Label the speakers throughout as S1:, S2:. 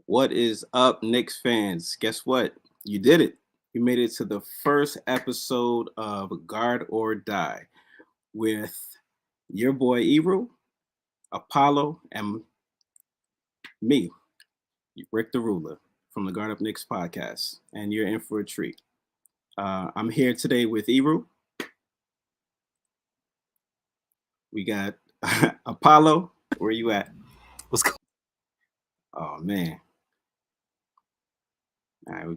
S1: What is up, Knicks fans? Guess what? You did it. You made it to the first episode of Guard or Die with your boy Ebru, Apollo, and me, Rick the Ruler from the Guard Up Knicks podcast. And you're in for a treat. I'm here today with Ebru. We got Apollo. Where you at?
S2: What's going
S1: Oh, man. All right, a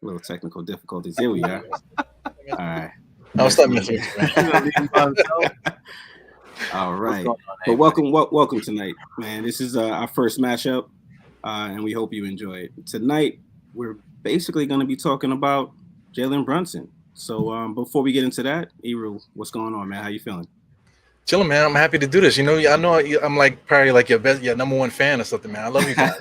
S1: little technical difficulties. Here we are. All right.
S3: I'll stop messing with you, man.
S1: All right. But welcome tonight, man. This is our first matchup, and we hope you enjoy it. Tonight, we're basically going to be talking about Jalen Brunson. So before we get into that, Ebru, what's going on, man? How you feeling?
S3: Chilling, man. I'm happy to do this. I know I'm like probably like your number one fan or something, man. I love you guys.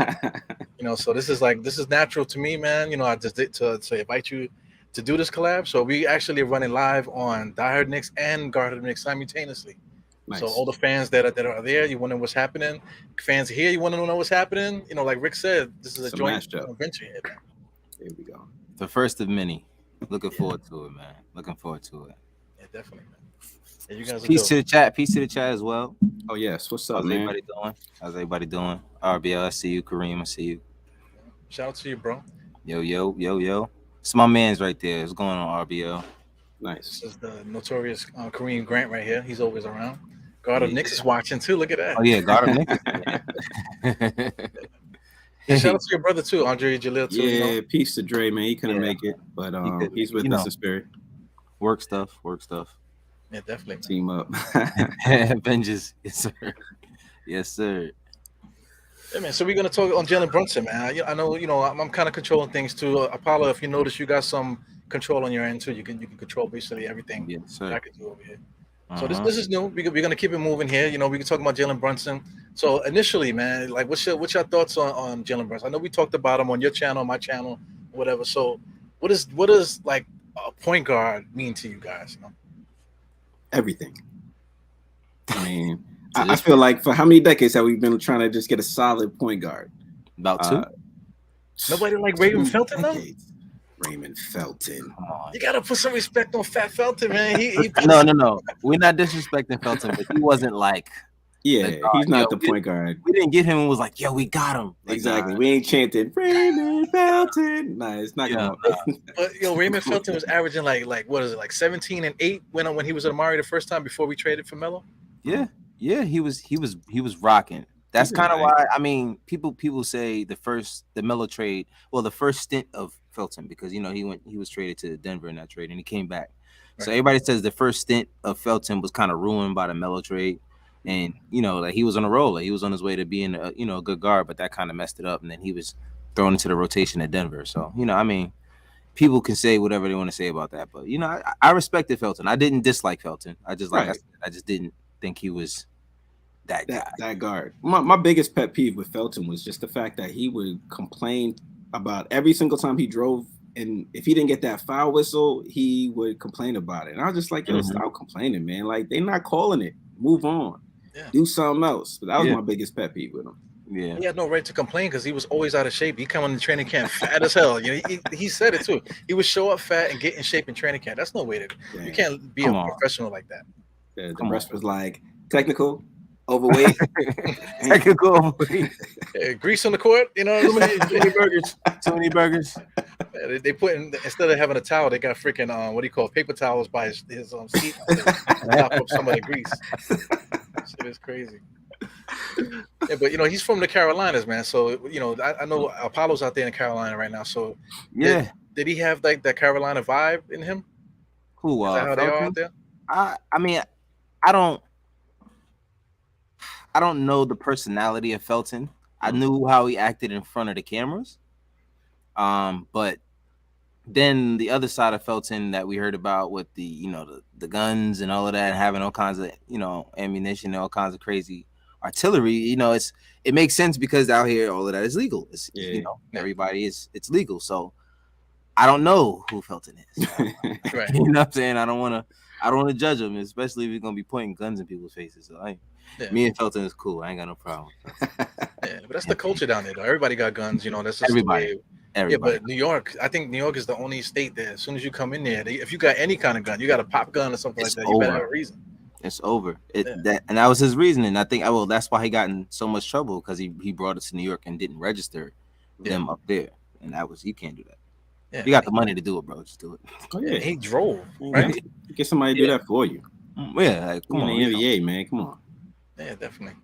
S3: So this is natural to me, man. I just did to invite you to do this collab. So we actually are running live on Die Hard Knicks and Guard Up Knicks simultaneously. Nice. So all the fans that are there, you want to know what's happening. Fans here, you want to know what's happening. Like Rick said, this is a joint venture here, man.
S1: There we go.
S2: The first of many. Looking forward to it, man. Looking forward to it.
S3: Yeah, definitely, man. Yeah, you guys
S2: Peace to the chat. Peace to the chat as well.
S1: Oh yes. What's up,
S2: How's
S1: man?
S2: everybody doing? How's everybody doing? RBL, I see you. Kareem, I see you.
S3: Shout out to you, bro.
S2: Yo. It's my man's right there. What's going on, RBL?
S1: Nice.
S3: This is the notorious Kareem Grant right here. He's always around. Guard of Knicks is watching too. Look at that.
S2: Oh yeah, Guard of Knicks.
S3: Shout out to your brother too, Andre Jalil too.
S1: Yeah, peace to Dre, man. He couldn't make it, but he's with us in spirit.
S2: Work stuff.
S3: Yeah, definitely.
S1: Team up.
S2: Avengers, yes, sir.
S3: Yeah, man. So we're gonna talk on Jalen Brunson, man. I know, I'm kind of controlling things too. Apollo, if you notice, you got some control on your end too. You can control basically everything.
S2: Yes, sir.
S3: I can do over here. So this is new. We're gonna keep it moving here. We can talk about Jalen Brunson. So initially, man, like what's your thoughts on Jalen Brunson? I know we talked about him on your channel, my channel, whatever. So what does like a point guard mean to you guys?
S1: Everything. I mean, I feel like for how many decades have we been trying to just get a solid point guard?
S2: About two.
S3: Nobody like Raymond Felton though.
S1: Raymond Felton.
S3: You gotta put some respect on Fat Felton, man.
S2: No. We're not disrespecting Felton, but he wasn't like.
S1: Yeah, he's not the point guard.
S2: We didn't get him and was like, yo, we got him. Like,
S1: exactly. We ain't chanting Raymond Felton. Nah, it's not gonna happen.
S3: But Raymond Felton was averaging like what is it, like 17 and 8 when he was at Amari the first time before we traded for Melo?
S2: Yeah, he was rocking. That's kind of why people say the Melo trade, well, the first stint of Felton, because he was traded to Denver in that trade and he came back. Right. So everybody says the first stint of Felton was kind of ruined by the Melo trade. And like he was on a roll, like he was on his way to being a good guard, but that kind of messed it up. And then he was thrown into the rotation at Denver. So people can say whatever they want to say about that, but I respected Felton. I didn't dislike Felton. I just I just didn't think he was that guy.
S1: That guard. My biggest pet peeve with Felton was just the fact that he would complain about every single time he drove, and if he didn't get that foul whistle, he would complain about it. And I was just like, yo, stop complaining, man. Like they're not calling it. Move on. Yeah. Do something else. But that was my biggest pet peeve with him.
S2: Yeah,
S3: he had no right to complain because he was always out of shape. He come on the training camp fat as hell. He said it too. He would show up fat and get in shape in training camp. That's no way to. Yeah. You can't be a professional like that.
S1: Yeah, the rest was like technical, overweight,
S2: technical, overweight.
S3: Yeah, grease on the court. Too many burgers. Yeah, they put instead of having a towel, they got freaking what do you call paper towels by his seat to top up some of the grease. Shit is crazy. Yeah, but he's from the Carolinas, man. So I know Apollo's out there in Carolina right now. So
S2: yeah,
S3: did he have like that Carolina vibe in him?
S2: Who?
S3: Is that how they are out there?
S2: I don't know the personality of Felton. I knew how he acted in front of the cameras. But then the other side of Felton that we heard about with the the guns and all of that, and having all kinds of ammunition and all kinds of crazy artillery, it makes sense because out here all of that is legal. It's everybody it's legal. So I don't know who Felton is.
S3: Right.
S2: You know what I'm saying? I don't want to I don't want to judge him, especially if you're gonna be pointing guns in people's faces. So me and Felton is cool. I ain't got no problem.
S3: Yeah, but that's the culture down there, though. Everybody got guns, That's just
S2: Everybody.
S3: the way.
S2: Everybody.
S3: Yeah, but New York, I think New York is the only state that as soon as you come in there, if you got any kind of gun, you got a pop gun or something like that, you better have a reason.
S2: It's over. That was his reasoning. I think that's why he got in so much trouble, because he brought it to New York and didn't register them up there, and you can't do that. Yeah, you got the money to do it, bro. Just do it.
S3: Oh yeah, he drove, right?
S1: Get somebody to do that for you.
S2: Yeah, like, come on,
S1: the NBA, man. Come on.
S3: Yeah, definitely.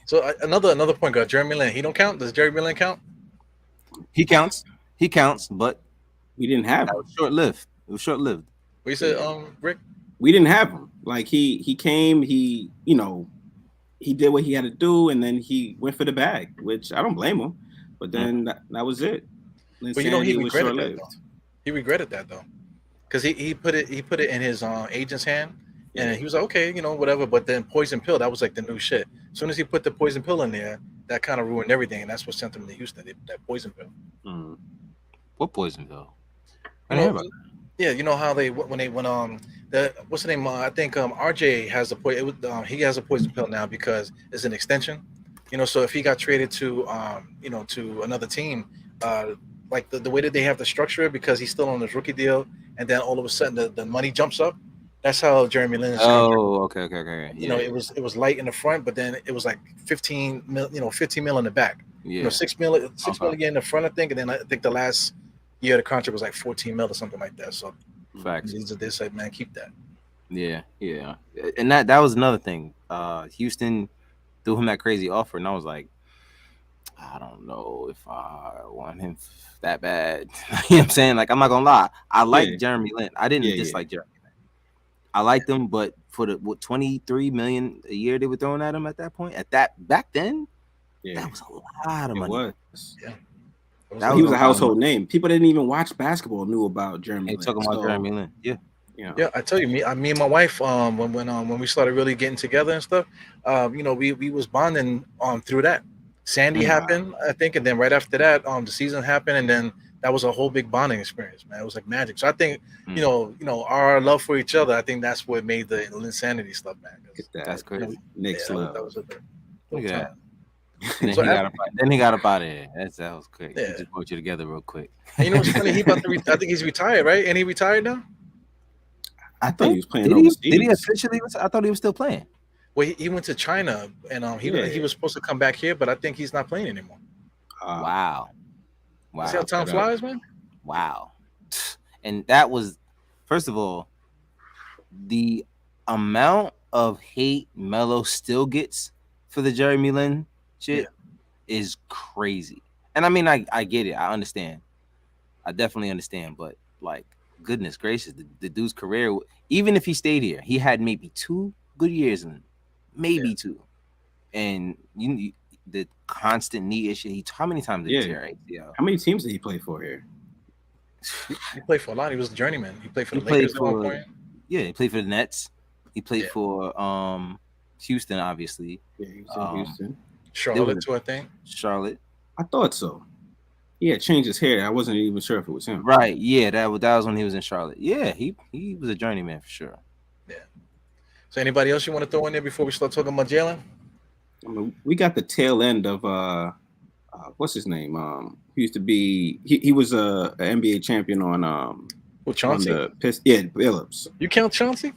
S3: So another point guard, Jeremy Lin. He don't count. Does Jeremy Lin count?
S2: He counts. He counts, but
S1: we didn't have him.
S2: It was short-lived. It was short-lived.
S3: What you said, Rick?
S1: We didn't have him. Like he came, he did what he had to do, and then he went for the bag, which I don't blame him. But then that was it.
S3: But he regretted that though. He regretted that though, because he put it in his agent's hand, and he was like, okay, whatever. But then poison pill, that was like the new shit. As soon as he put the poison pill in there, that kind of ruined everything, and that's what sent him to Houston. That poison pill.
S2: Mm-hmm. What poison pill?
S3: Yeah, you know how what's the name? I think RJ has the poison. He has a poison pill now because it's an extension. So if he got traded to to another team, like the way that they have to structure it, because he's still on his rookie deal, and then all of a sudden the money jumps up. That's how Jeremy Lin is.
S2: Oh, okay.
S3: Yeah. It was light in the front, but then it was like 15 mil, 15 mil in the back.
S2: Yeah.
S3: $6 million in the front, I think, and then I think the last year the contract was like 14 mil or something like that. So
S2: facts.
S3: They said, man, keep that.
S2: Yeah. And that was another thing. Houston threw him that crazy offer, and I was like, I don't know if I want him that bad. You know what I'm saying? Like, I'm not gonna lie. I like Jeremy Lin. I didn't dislike Jeremy Lin. I liked him, but for the $23 million a year they were throwing at him at that point, back then, that was a lot of money.
S1: It was.
S3: Yeah.
S1: He was a household name. People didn't even watch basketball knew about Jeremy Lin.
S2: Talking about Jeremy Lin.
S3: Yeah, I tell you, me and my wife, when we started really getting together and stuff, we was bonding through that. Sandy happened, I think, and then right after that, the season happened, and then that was a whole big bonding experience, man. It was like magic. So I think, our love for each other, I think that's what made the insanity stuff, man.
S2: That's crazy.
S1: Knicks love.
S3: That was
S2: Look at that. Then he got up out of there. That was quick.
S3: Yeah.
S2: He just brought you together real quick.
S3: And what's funny? He about to I think he's retired, right? And he retired now.
S1: I thought he was playing.
S2: Did he officially? I thought he was still playing.
S3: Well, he went to China, and he was supposed to come back here, but I think he's not playing anymore.
S2: Wow.
S3: See how time flies, man?
S2: Wow. And that was, first of all, the amount of hate Melo still gets for the Jeremy Lin shit is crazy. And I mean, I get it. I understand. I definitely understand. But like, goodness gracious, the dude's career, even if he stayed here, he had maybe 2 good years in him. Maybe 2. And the constant knee issue. How many times did he tear ACL?
S1: How many teams did he play for here?
S3: He played for a lot. He was a journeyman. He played for the Lakers at one point.
S2: Yeah, he played for the Nets. He played for Houston, obviously.
S1: Yeah, he was in Houston.
S3: Charlotte too, I think.
S2: Charlotte.
S1: I thought so. He had changed his hair. I wasn't even sure if it was him.
S2: Right. Yeah, that was when he was in Charlotte. Yeah, he was a journeyman for sure.
S3: Yeah. So anybody else you want to throw in there before we start talking about Jalen?
S1: I mean, we got the tail end of what's his name? He used to be he was a NBA champion on
S3: Chauncey.
S1: Billups.
S3: You count Chauncey?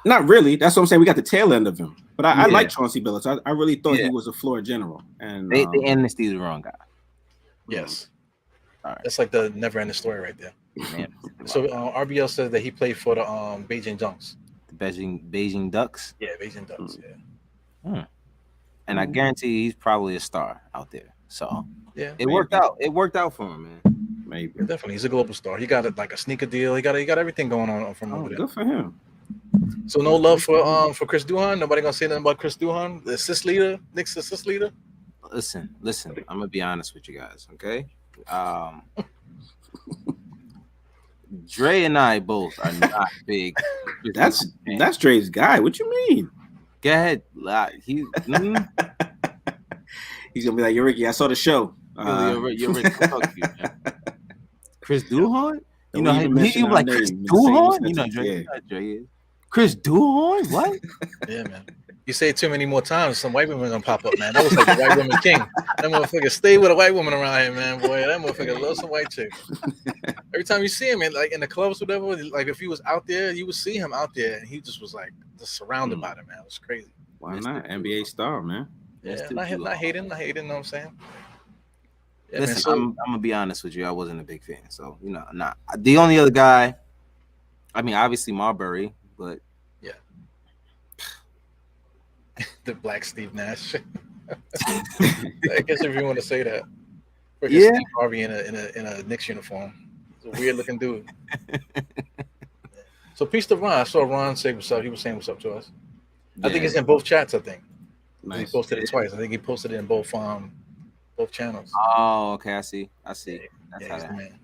S1: Not really. That's what I'm saying. We got the tail end of him. But I like Chauncey Billups. I really thought he was a floor general. And
S2: they amnestied the wrong guy.
S3: Yes.
S2: All right.
S3: That's like the never-ending story right there.
S2: Man.
S3: So RBL says that he played for the Beijing Dunks.
S2: The Beijing Ducks?
S3: Yeah, Beijing Ducks, yeah.
S2: And I guarantee he's probably a star out there. So it worked out. It worked out for him, man.
S1: Maybe.
S3: Yeah, definitely. He's a global star. He got a sneaker deal. He got everything going on from over there.
S1: Good for him.
S3: So no love for Chris Duhon. Nobody gonna say nothing about Chris Duhon, the assist leader, Knicks assist leader.
S2: Listen. I'm gonna be honest with you guys, okay? Dre and I both are not big.
S1: That's Dre's guy. What you mean?
S2: Go ahead. He's
S1: gonna be like, "Yo, Ricky, I saw the show."
S2: You're Ricky. Fuck you, man. Chris Duhon? You know, he like Chris Duhon? You know, Dre is. Chris Duhon? What?
S3: Yeah, man. You say it too many more times, some white women are gonna pop up, man. That was like the white woman king. That motherfucker stay with a white woman around here, man. Boy, that motherfucker loves some white chick. Every time you see him in like in the clubs, whatever, like if he was out there, you would see him out there, and he just was like just surrounded by them, man. It was crazy.
S1: Why not? NBA star, man.
S3: Yeah, not hating, you know what I'm saying? Yeah,
S2: Listen,
S3: man. So
S2: I'm gonna be honest with you. I wasn't a big fan, so not the only other guy. I mean, obviously Marbury, but
S3: yeah, the Black Steve Nash. I guess if you want to say that, freaking Steve Harvey in a Knicks uniform. He's a weird looking dude. So peace to Ron. I saw Ron say what's up. He was saying what's up to us. I think it's in both chats. I think he posted it twice. I think he posted it in both channels.
S2: Oh, okay. I see. That's
S3: how that. Man.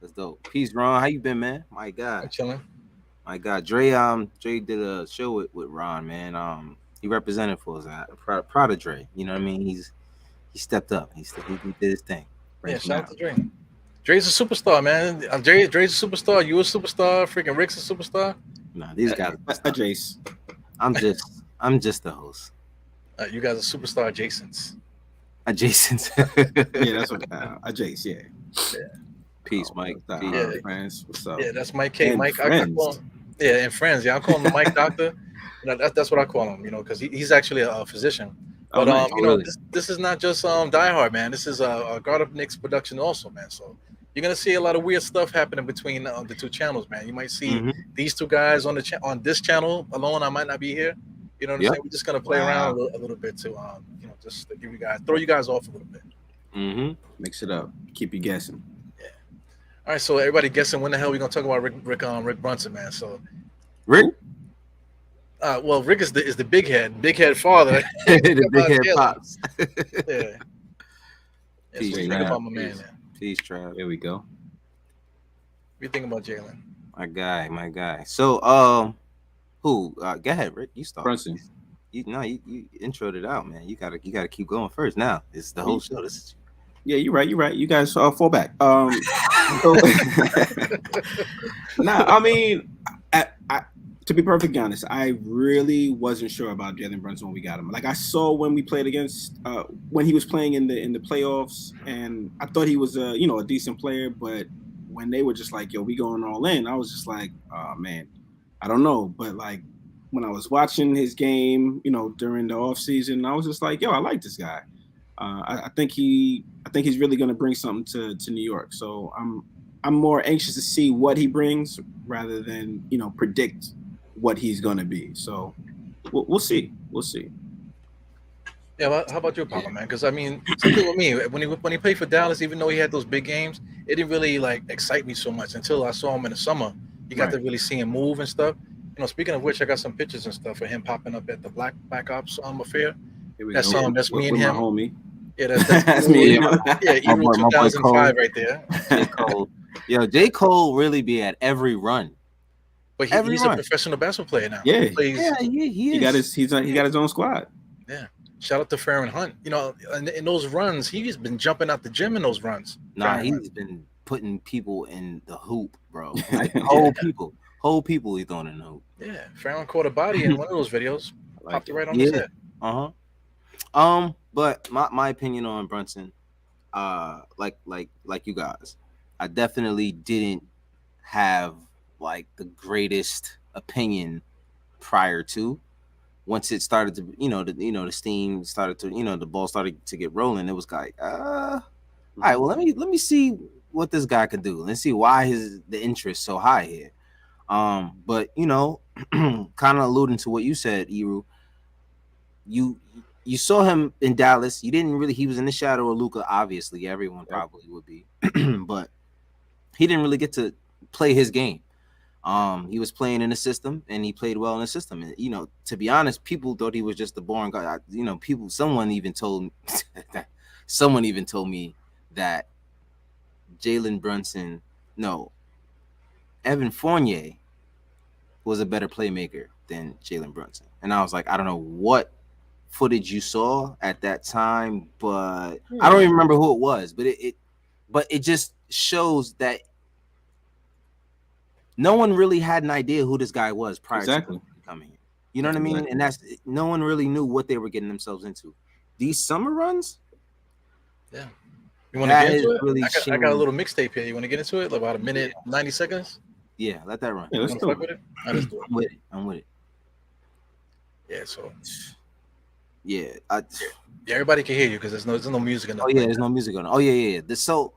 S2: That's dope. Peace, Ron. How you been, man? My God.
S3: I'm chilling.
S2: My God, Dre did a show with Ron, man. He represented for us. Proud of Dre. You know what I mean? He stepped up. He did his thing.
S3: Yeah, shout out to Dre. Dre's a superstar, man. Dre's a superstar. You a superstar. Freaking Rick's a superstar.
S2: Nah, these guys.
S1: Jace.
S2: I'm just the host.
S3: You guys are superstar adjacents.
S2: Adjacent.
S1: Yeah, that's what. Jace. Yeah.
S2: Peace, Mike.
S3: Peace.
S1: Friends. What's up?
S3: Yeah, that's Mike K.
S1: And
S3: Mike.
S1: friends.
S3: I call him, yeah, and friends. Yeah, I call him the Mike Doctor. That's what I call him. Because he's actually a physician. But
S2: nice. Really?
S3: This is not just Die Hard, man. This is a God of Knicks production also, man. So you're gonna see a lot of weird stuff happening between the two channels, man. You might see these two guys on on this channel alone. I might not be here. You know what I'm saying? We're just gonna play around a little bit to just to throw you guys off a little bit.
S1: Mix it up. Keep you guessing.
S3: Yeah. All right. So everybody guessing when the hell we gonna talk about Rick Brunson, man? So
S2: Rick.
S3: Well, Rick is the big head father.
S2: The big head pops.
S3: Yeah.
S2: Peace,
S3: so think about my man.
S2: Peace, Trav.
S1: There we go.
S3: What you think about Jalen?
S2: My guy. So, who? Go ahead, Rick. You start.
S1: Brunson.
S2: You introed it out, man. You gotta keep going first. Now it's the whole show. This is.
S1: Yeah, you're right. You guys fall back. I mean, to be perfectly honest, I really wasn't sure about Jalen Brunson when we got him. Like I saw when we played against, when he was playing in the playoffs, and I thought he was a decent player. But when they were just like, "Yo, we going all in," I was just like, "Oh man, I don't know." But like when I was watching his game, during the off season, I was just like, "Yo, I like this guy." I think he's really going to bring something to New York. So I'm more anxious to see what he brings rather than predict what he's going to be. So we'll see.
S3: Yeah, well, how about your Papa, man? Because I mean, something with me when he played for Dallas, even though he had those big games, it didn't really like excite me so much until I saw him in the summer. You got to really see him move and stuff. Speaking of which, I got some pictures and stuff of him popping up at the Black Ops affair. That's that's me and him.
S1: My homie.
S3: Yeah, that's me. Yeah, Euro 2005 right there.
S2: J. Cole. Yo, J. Cole really be at every run.
S3: But he's a professional basketball player now.
S1: Yeah,
S3: he
S1: is. He got his own squad.
S3: Yeah. Shout out to Farron Hunt. In those runs, he's been jumping out the gym in those runs.
S2: Nah, he's been putting people in the hoop, bro. Like whole people he's throwing in the hoop.
S3: Yeah, Farron caught a body in one of those videos. Popped it right on his head.
S2: But my opinion on Brunson, like you guys, I definitely didn't have like the greatest opinion prior to. Once it started to, the steam started to, the ball started to get rolling. It was like, all right, well, let me see what this guy can do. Let's see why the interest so high here. But kind of alluding to what you said, Eru, you saw him in Dallas. You didn't really. He was in the shadow of Luka. Obviously, everyone probably would be, but he didn't really get to play his game. He was playing in the system, and he played well in the system. And to be honest, people thought he was just a boring guy. Someone even told me that Jalen Brunson, Evan Fournier was a better playmaker than Jalen Brunson. And I was like, I don't know what footage you saw at that time, but I don't even remember who it was. But it just shows that no one really had an idea who this guy was prior to
S1: Exactly.
S2: coming here. You know what I mean? And that's no one really knew what they were getting themselves into. These summer runs,
S3: Yeah. You want to
S2: that
S3: get
S2: is
S3: into it?
S2: really
S3: I got a little mixtape here. You want to get into it? Like about a minute, 90 seconds?
S2: Yeah, let that run.
S1: Yeah,
S3: You
S1: let's
S3: want to
S1: do
S3: fuck with
S1: it.
S3: it? All right, let's do it.
S2: I'm with it.
S3: Yeah, so
S2: Yeah.
S3: yeah, everybody can hear you because there's no music in
S2: Oh
S3: nothing
S2: yeah,
S3: like
S2: there's
S3: that.
S2: no music on. Oh yeah. So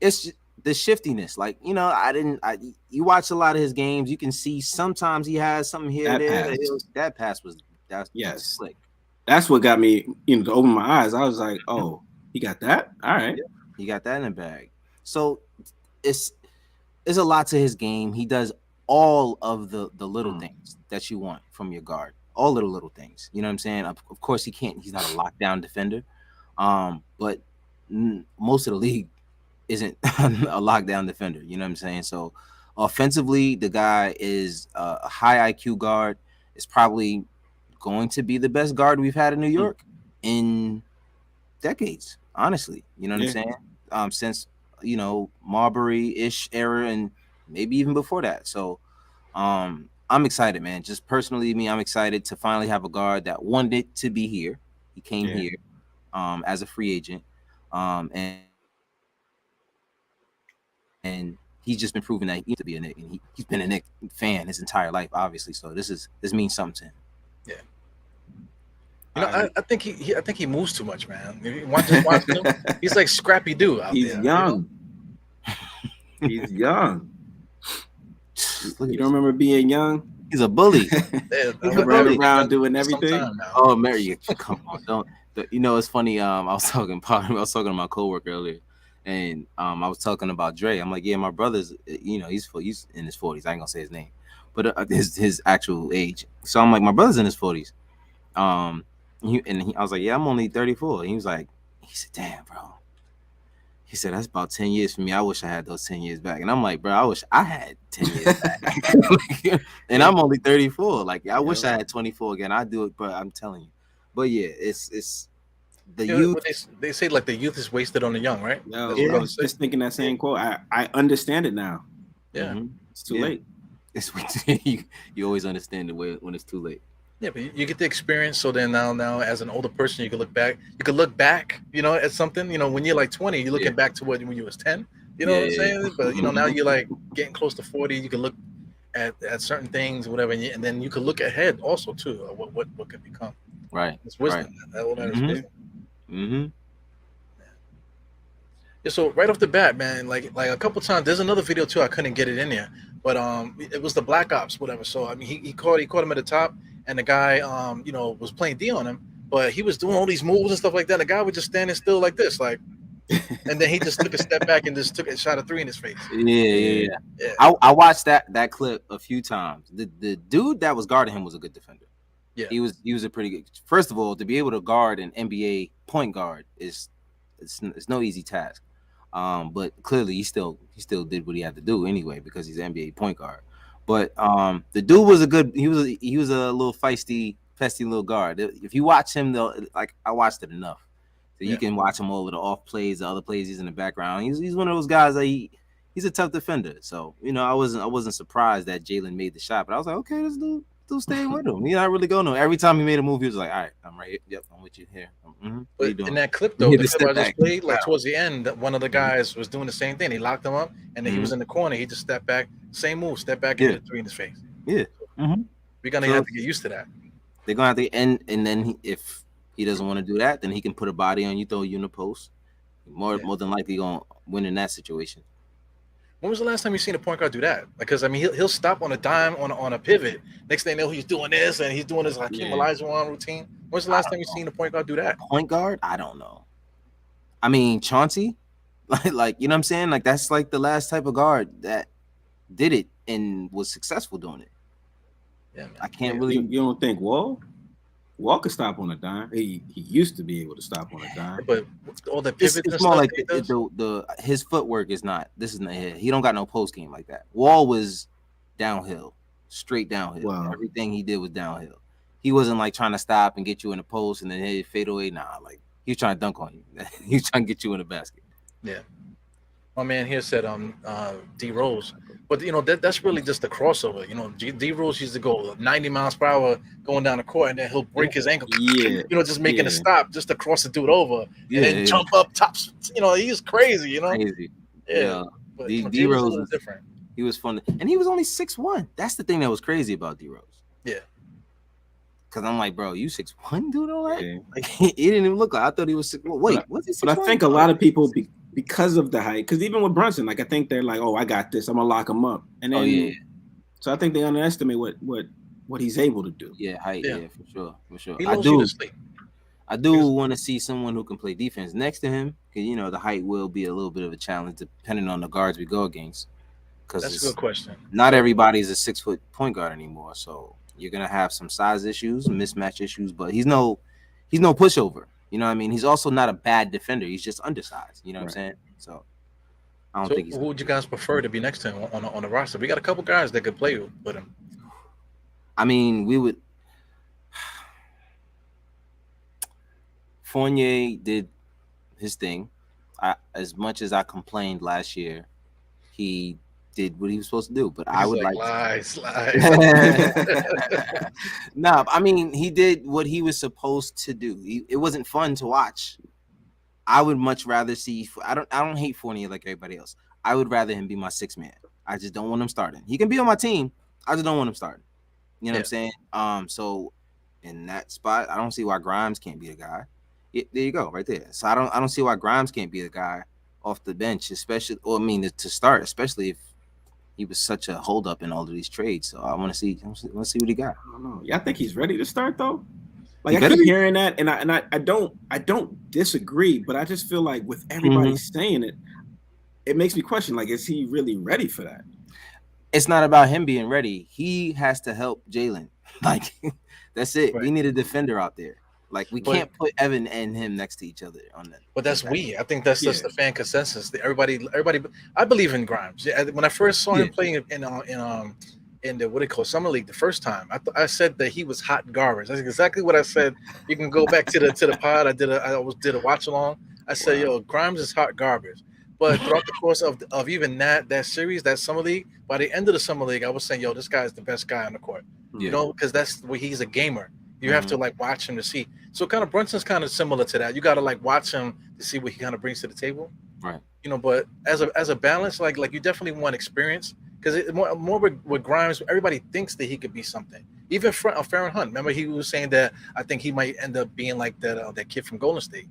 S2: it's the shiftiness. Like, you know, you watch a lot of his games, you can see sometimes he has something here or
S1: That
S2: there.
S1: pass.
S2: That pass was
S1: Yes.
S2: slick.
S1: That's what got me, to open my eyes. I was like, oh, he got that? All right.
S2: Yeah, he got that in the bag. So it's there's a lot to his game. He does all of the little things that you want from your guard. All little things. You know what I'm saying? Of course he can't. He's not a lockdown defender. But most of the league isn't a lockdown defender. You know what I'm saying? So offensively, the guy is a high IQ guard. Is probably going to be the best guard we've had in New York in decades. Honestly, you know what I'm saying? Since Marbury-ish era and maybe even before that. So I'm excited, man. Just personally, I'm excited to finally have a guard that wanted to be here. He came here as a free agent. And he's just been proving that he needs to be a Knick, and he's been a Knick fan his entire life, obviously. So this means something to him.
S3: Yeah. I think I think he moves too much, man. Just watching him, he's like Scrappy Doo out
S1: He's
S3: there.
S1: young. He's young.
S2: Look
S1: You don't remember being young?
S2: He's a bully.
S1: He's running around doing everything.
S2: Oh, Mary, come on, don't. It's funny. I was talking to my coworker earlier, and I was talking about Dre. I'm like, yeah, my brother's, he's in his 40s. I ain't gonna say his name, but his actual age. So I'm like, my brother's in his 40s. I was like, yeah, I'm only 34. And he said, damn, bro. He said, that's about 10 years for me. I wish I had those 10 years back. And I'm like, bro, I wish I had 10 years back. And I'm only 34. Like, I wish I had 24 again. I'd do it, but I'm telling you. But yeah, it's the youth.
S3: They say like the youth is wasted on the young, right?
S1: Yo, I was just thinking that same quote. I understand it now.
S3: Yeah.
S1: It's too late.
S2: It's you always understand the way when it's too late.
S3: Yeah, but you get the experience. So then now as an older person, you can look back. At something. When you're like 20, you're looking back to when you was 10. You know what I'm saying? But now you're like getting close to 40. You can look at certain things, whatever, and then you can look ahead also too. What could become.
S2: Right.
S3: It's wisdom.
S2: Right.
S3: That is wisdom.
S2: Mm-hmm.
S3: Yeah, so right off the bat, man, like a couple times, there's another video too. I couldn't get it in there, but it was the Black Ops, whatever. So I mean, he caught him at the top, and the guy, was playing D on him, but he was doing all these moves and stuff like that. The guy was just standing still like this, like, and then he just took a step back and just took a shot of 3 in his face.
S2: Yeah. I watched that clip a few times. The dude that was guarding him was a good defender.
S3: Yeah,
S2: he was a pretty good. First of all, to be able to guard an NBA point guard it's no easy task. But clearly he still did what he had to do anyway because he's an NBA point guard. But the dude was he was a little feisty little guard. If you watch him though, like I watched it enough, so you can watch him all of the off plays, the other plays he's in the background. He's one of those guys that he's a tough defender. So I wasn't surprised that Jalen made the shot, but I was like, okay, this dude staying with him. He's not really going nowhere. Every time he made a move, he was like, all right, I'm right here. Yep, I'm with you here.
S3: But in that clip though, the clip I just played, like towards the end, one of the guys was doing the same thing. He locked him up, and then he was in the corner. He just stepped back, same move, step back, and hit 3 in his face.
S2: Yeah,
S3: we're gonna have to get used to that.
S2: They're gonna have to end, and then if he doesn't want to do that, then he can put a body on you, throw you in the post. More than likely gonna win in that situation.
S3: When was the last time you seen a point guard do that? Because I mean, he'll stop on a dime on a pivot. Next thing you know, he's doing this and he's doing his Hakeem Olajuwon routine. When's the last time you seen a point guard do that?
S2: Point guard? I don't know. I mean, Chauncey, like you know what I'm saying? Like that's like the last type of guard that did it and was successful doing it.
S3: Yeah, man.
S2: I can't really.
S1: You don't think Wall could stop on a dime? He used to be able to stop on a dime,
S3: but all the pivots
S2: it's more like his footwork is not. This is not. He don't got no post game like that. Wall was downhill, straight downhill. Wow. Everything he did was downhill. He wasn't like trying to stop and get you in the post and then fade away. Nah, like he was trying to dunk on you. He was trying to get you in the basket.
S3: Yeah. My man here said D Rose, but that's really just the crossover. D Rose used to go 90 miles per hour going down the court, and then he'll break his ankle.
S1: Yeah,
S3: Just making a
S1: yeah,
S3: stop just to cross the dude over, and then
S2: Yeah,
S3: jump up tops. He's crazy.
S2: crazy.
S3: Yeah,
S2: Yeah,
S3: but
S2: D
S3: Jalen's a
S2: Rose
S3: little
S2: was
S3: different.
S2: he was fun, and he was only 6'1". That's the thing that was crazy about D Rose.
S3: Yeah,
S2: Cause I'm like, bro, you 6'1", dude, all right?
S1: yeah.
S2: Like he didn't even look like. I thought he was 6. Well, wait, was he 6'1"?
S1: But I think a lot of people, because of the height, because even with Brunson, like I think they're like, oh, I got this. I'm gonna lock him up, and then
S2: yeah.
S1: So I think they underestimate what he's able to do.
S2: Yeah, height.
S3: Yeah.
S2: Yeah, for sure.
S3: he loves you to sleep.
S2: I do want to see someone who can play defense next to him, because the height will be a little bit of a challenge depending on the guards we go against. Because
S3: That's a good question.
S2: Not everybody's a 6-foot point guard anymore, so you're gonna have some size issues, mismatch issues. But he's no pushover. You know what I mean? He's also not a bad defender. He's just undersized. You know what I'm saying? So I don't think he's.
S3: Who would you guys prefer to be next to him on the roster? We got a couple guys that could play with him.
S2: I mean, we would. Fournier did his thing. As much as I complained last year, he did what he was supposed to do. But I would like
S3: lies.
S2: No, I mean, he did what he was supposed to do. It wasn't fun to watch. I would much rather see. I don't hate Fournier like everybody else. I would rather him be my sixth man. I just don't want him starting. He can be on my team. I just don't want him starting. You know what I'm saying? So in that spot, I don't see why Grimes can't be the guy. There you go, right there. So I don't see why Grimes can't be the guy off the bench, especially, or I mean, to start, especially if he was such a holdup in all of these trades. So I want to see what he got.
S1: I don't know. Yeah, I think he's ready to start though. Like I keep hearing that, and I don't disagree, but I just feel like with everybody saying it, it makes me question, like, is he really ready for that?
S2: It's not about him being ready. He has to help Jalen. Like, that's it. Right. We need a defender out there. Like, we can't put Evan and him next to each other on that.
S3: But that's I think that's just the fan consensus. Everybody. I believe in Grimes. When I first saw him playing in the what they call summer league the first time, I said that he was hot garbage. That's exactly what I said. You can go back to the pod. I did a watch along. I said, yo, Grimes is hot garbage. But throughout the course of even that series, that summer league, by the end of the summer league, I was saying, yo, this guy is the best guy on the court. Yeah. Because that's where he's a gamer. You have to like watch him to see. So kind of Brunson's kind of similar to that. You got to like watch him to see what he kind of brings to the table.
S2: Right.
S3: But as a balance, like you definitely want experience, because more with Grimes, everybody thinks that he could be something. Even Farron Hunt, remember he was saying that I think he might end up being like that kid from Golden State.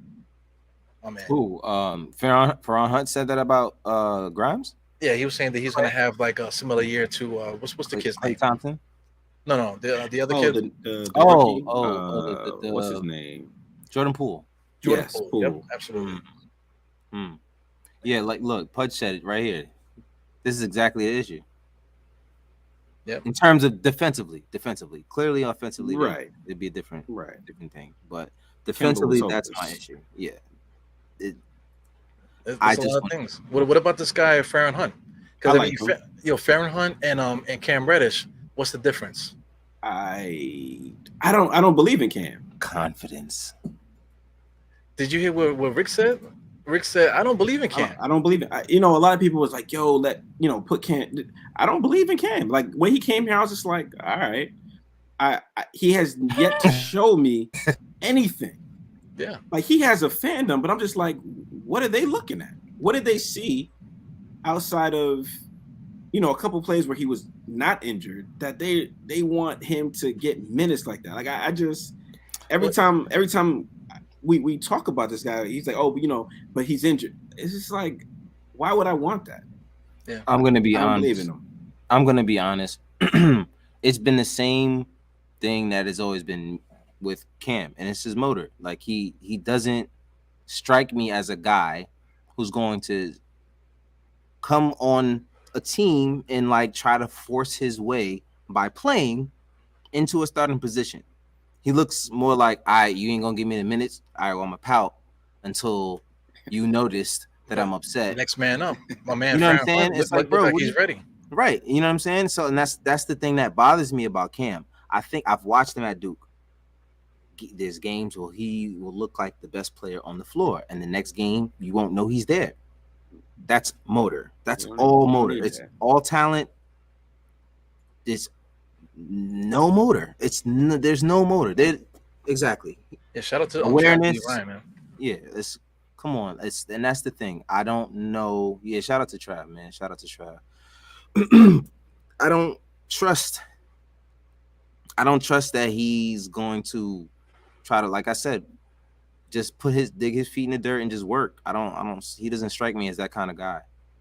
S3: Oh man.
S2: Who? Farron Hunt said that about Grimes?
S3: Yeah, he was saying that he's gonna have like a similar year to what's the kid's name?
S2: Thompson?
S3: No, the other kid.
S1: What's his name?
S2: Jordan Poole.
S3: Jordan Poole. Yep, absolutely.
S2: Yeah, like look, Pudge said it right here. This is exactly the issue.
S3: Yeah.
S2: In terms of defensively, clearly offensively,
S1: right,
S2: it'd be a different thing. But
S1: defensively,
S2: that's my issue. Yeah.
S3: There's a lot of things. What about this guy, Farron Hunt? Because Farron Hunt and Cam Reddish. What's the difference?
S1: I don't believe in Cam.
S2: Confidence.
S3: Did you hear what Rick said? Rick said, I don't believe in Cam.
S1: I don't believe it. A lot of people was like, yo, put Cam. I don't believe in Cam. Like when he came here, I was just like, all right. He has yet to show me anything.
S3: Yeah.
S1: Like he has a fandom, but I'm just like, what are they looking at? What did they see outside of a couple plays where he was not injured that they want him to get minutes like that? Like I just every time we talk about this guy, he's like, but he's injured. It's just like, why would I want that?
S2: Yeah. I'm gonna be honest.
S1: Believe in him.
S2: I'm gonna be honest. It's been the same thing that has always been with Cam, and it's his motor. Like he doesn't strike me as a guy who's going to come on a team and like try to force his way by playing into a starting position. He looks more like, you ain't gonna give me the minutes. All right, well, I'm gonna pout until you noticed that I'm upset.
S3: Next man up, my man.
S2: You know what I'm saying? It's like, bro,
S3: he's ready.
S2: Right. You know what I'm saying? So, and that's the thing that bothers me about Cam. I think I've watched him at Duke. There's games where he will look like the best player on the floor, and the next game you won't know he's there. That's motor. That's
S1: You
S2: all
S1: don't
S2: motor.
S1: need
S2: It's
S1: that.
S2: all talent. It's no motor. There's no motor. Exactly.
S3: Yeah, shout out to Trav D.
S2: Awareness.
S3: Ryan, man.
S2: Yeah, come on. And that's the thing. I don't know. Yeah, shout out to Trav, man. Shout out to Trav. I don't trust that he's going to try to, like I said, just dig his feet in the dirt and just work. He doesn't strike me as that kind of guy.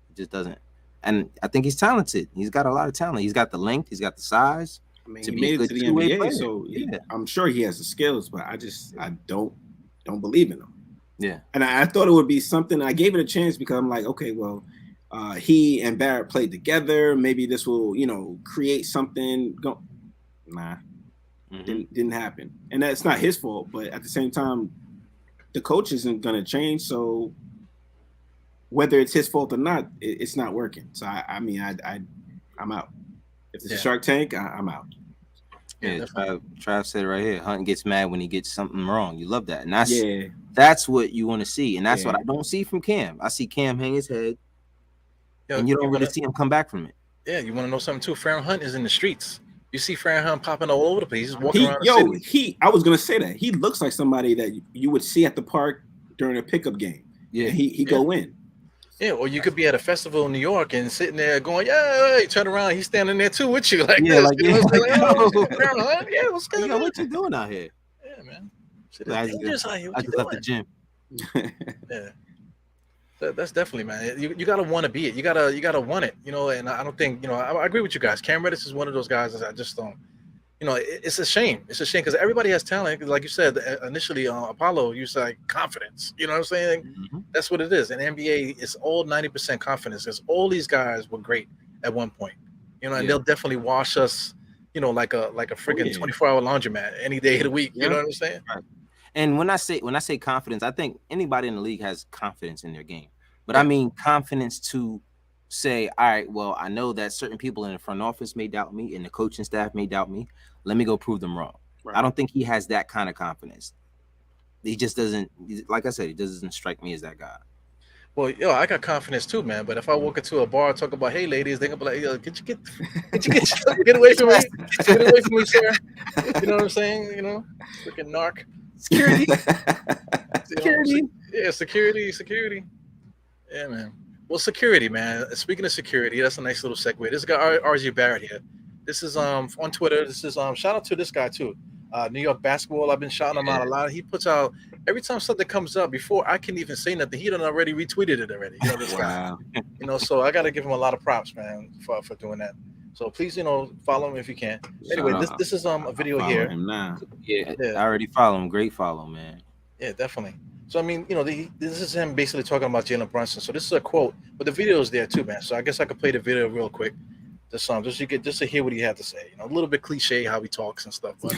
S2: He just doesn't. And I think he's talented. He's got a lot of talent. He's got the length, he's got the size.
S1: I mean,
S2: to
S1: he
S2: be a
S1: made it
S2: good
S1: to the
S2: two-way
S1: NBA,
S2: player.
S1: so
S2: Yeah.
S1: I'm sure he has the skills, but I don't believe in him.
S2: Yeah.
S1: And I thought it would be something. I gave it a chance because I'm like, okay, well, he and Barrett played together. Maybe this will, create something. Nah, didn't happen. And that's not his fault. But at the same time, the coach isn't going to change. So whether it's his fault or not, it's not working. So I'm out. If it's a Shark Tank, I'm out.
S2: Yeah, Trav said it right here. Hunt gets mad when he gets something wrong. You love that, and that's what you want to see, and that's what I don't see from Cam. I see Cam hang his head, and you don't really see him come back from it.
S3: Yeah, you want to know something too? Farron Hunt is in the streets. You see Farron Hunt popping all over the place. He's walking around the city.
S1: I was gonna say that he looks like somebody that you would see at the park during a pickup game. Yeah, he go in.
S3: Yeah, or you could be at a festival in New York and sitting there going, yeah, you turn around, he's standing there too with you, like this. Farron Hunt, yeah, what's going on?
S2: What you doing out here?
S3: Yeah, man.
S2: I just left the gym.
S3: Yeah. That's definitely, man. You gotta want to be it. You gotta want it. And I don't think, I agree with you guys. Cam Reddish is one of those guys that I just don't. It's a shame. It's a shame because everybody has talent. Like you said initially, Apollo, you said confidence. You know what I'm saying? Mm-hmm. That's what it is. In NBA, it's all 90% confidence because all these guys were great at one point. And they'll definitely wash us. Like a freaking 24-hour laundromat any day of the week. You know what I'm saying?
S2: Right. And when I say confidence, I think anybody in the league has confidence in their game. But I mean confidence to say, all right, well, I know that certain people in the front office may doubt me and the coaching staff may doubt me. Let me go prove them wrong. Right. I don't think he has that kind of confidence. He just doesn't, like I said, he doesn't strike me as that guy.
S3: Well, I got confidence too, man. But if I walk into a bar and talk about, hey, ladies, they're gonna be like, get away from me, get away from me, sir. You know what I'm saying? Freaking narc.
S2: Security.
S3: Security. Yeah, man. Well, security, man. Speaking of security, that's a nice little segue. This guy RJ Barrett here. This is on Twitter. This is shout out to this guy too. New York basketball. I've been shouting him out a lot. He puts out every time something comes up before I can even say nothing. He done already retweeted it already. This guy. So I got to give him a lot of props, man, for doing that. So please, follow him if you can. Anyway, this is a video here.
S2: Him now. Yeah, I already follow him. Great follow, man.
S3: Yeah, definitely. So I mean, this is him basically talking about Jalen Brunson. So this is a quote, but the video is there too, man. So I guess I could play the video real quick. Just to hear what he had to say. A little bit cliche how he talks and stuff. But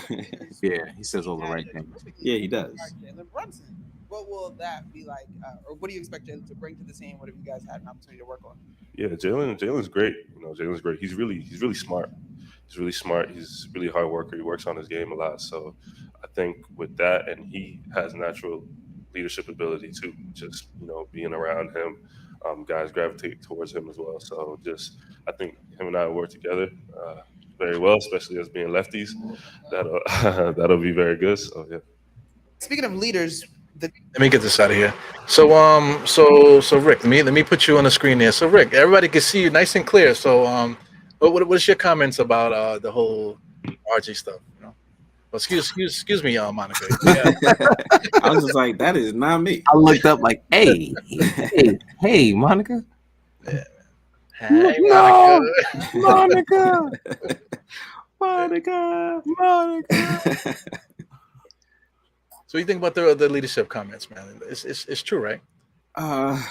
S2: yeah, he says all the right things.
S1: Yeah, he does.
S4: Jalen Brunson. What will that be like, or what do you expect Jalen to bring to the team? What have you guys had an opportunity to work on?
S5: Yeah, Jalen's great. Jalen's great. He's really smart. He's really smart. He's really hard worker. He works on his game a lot. So I think with that, and he has natural leadership ability too. Just being around him, guys gravitate towards him as well. So I think him and I work together very well, especially as being lefties. That'll be very good. So yeah.
S4: Speaking of leaders,
S3: let me get this out of here. So Rick, let me put you on the screen there. So Rick, everybody can see you nice and clear. So what's your comments about the whole RJ stuff? Well, excuse me, Monica. Yeah.
S1: I was just like, that is not me.
S2: I looked up like, hey, Monica.
S3: Yeah. Hey, Monica.
S2: Monica.
S3: So you think about the leadership comments, man? It's true, right?
S1: I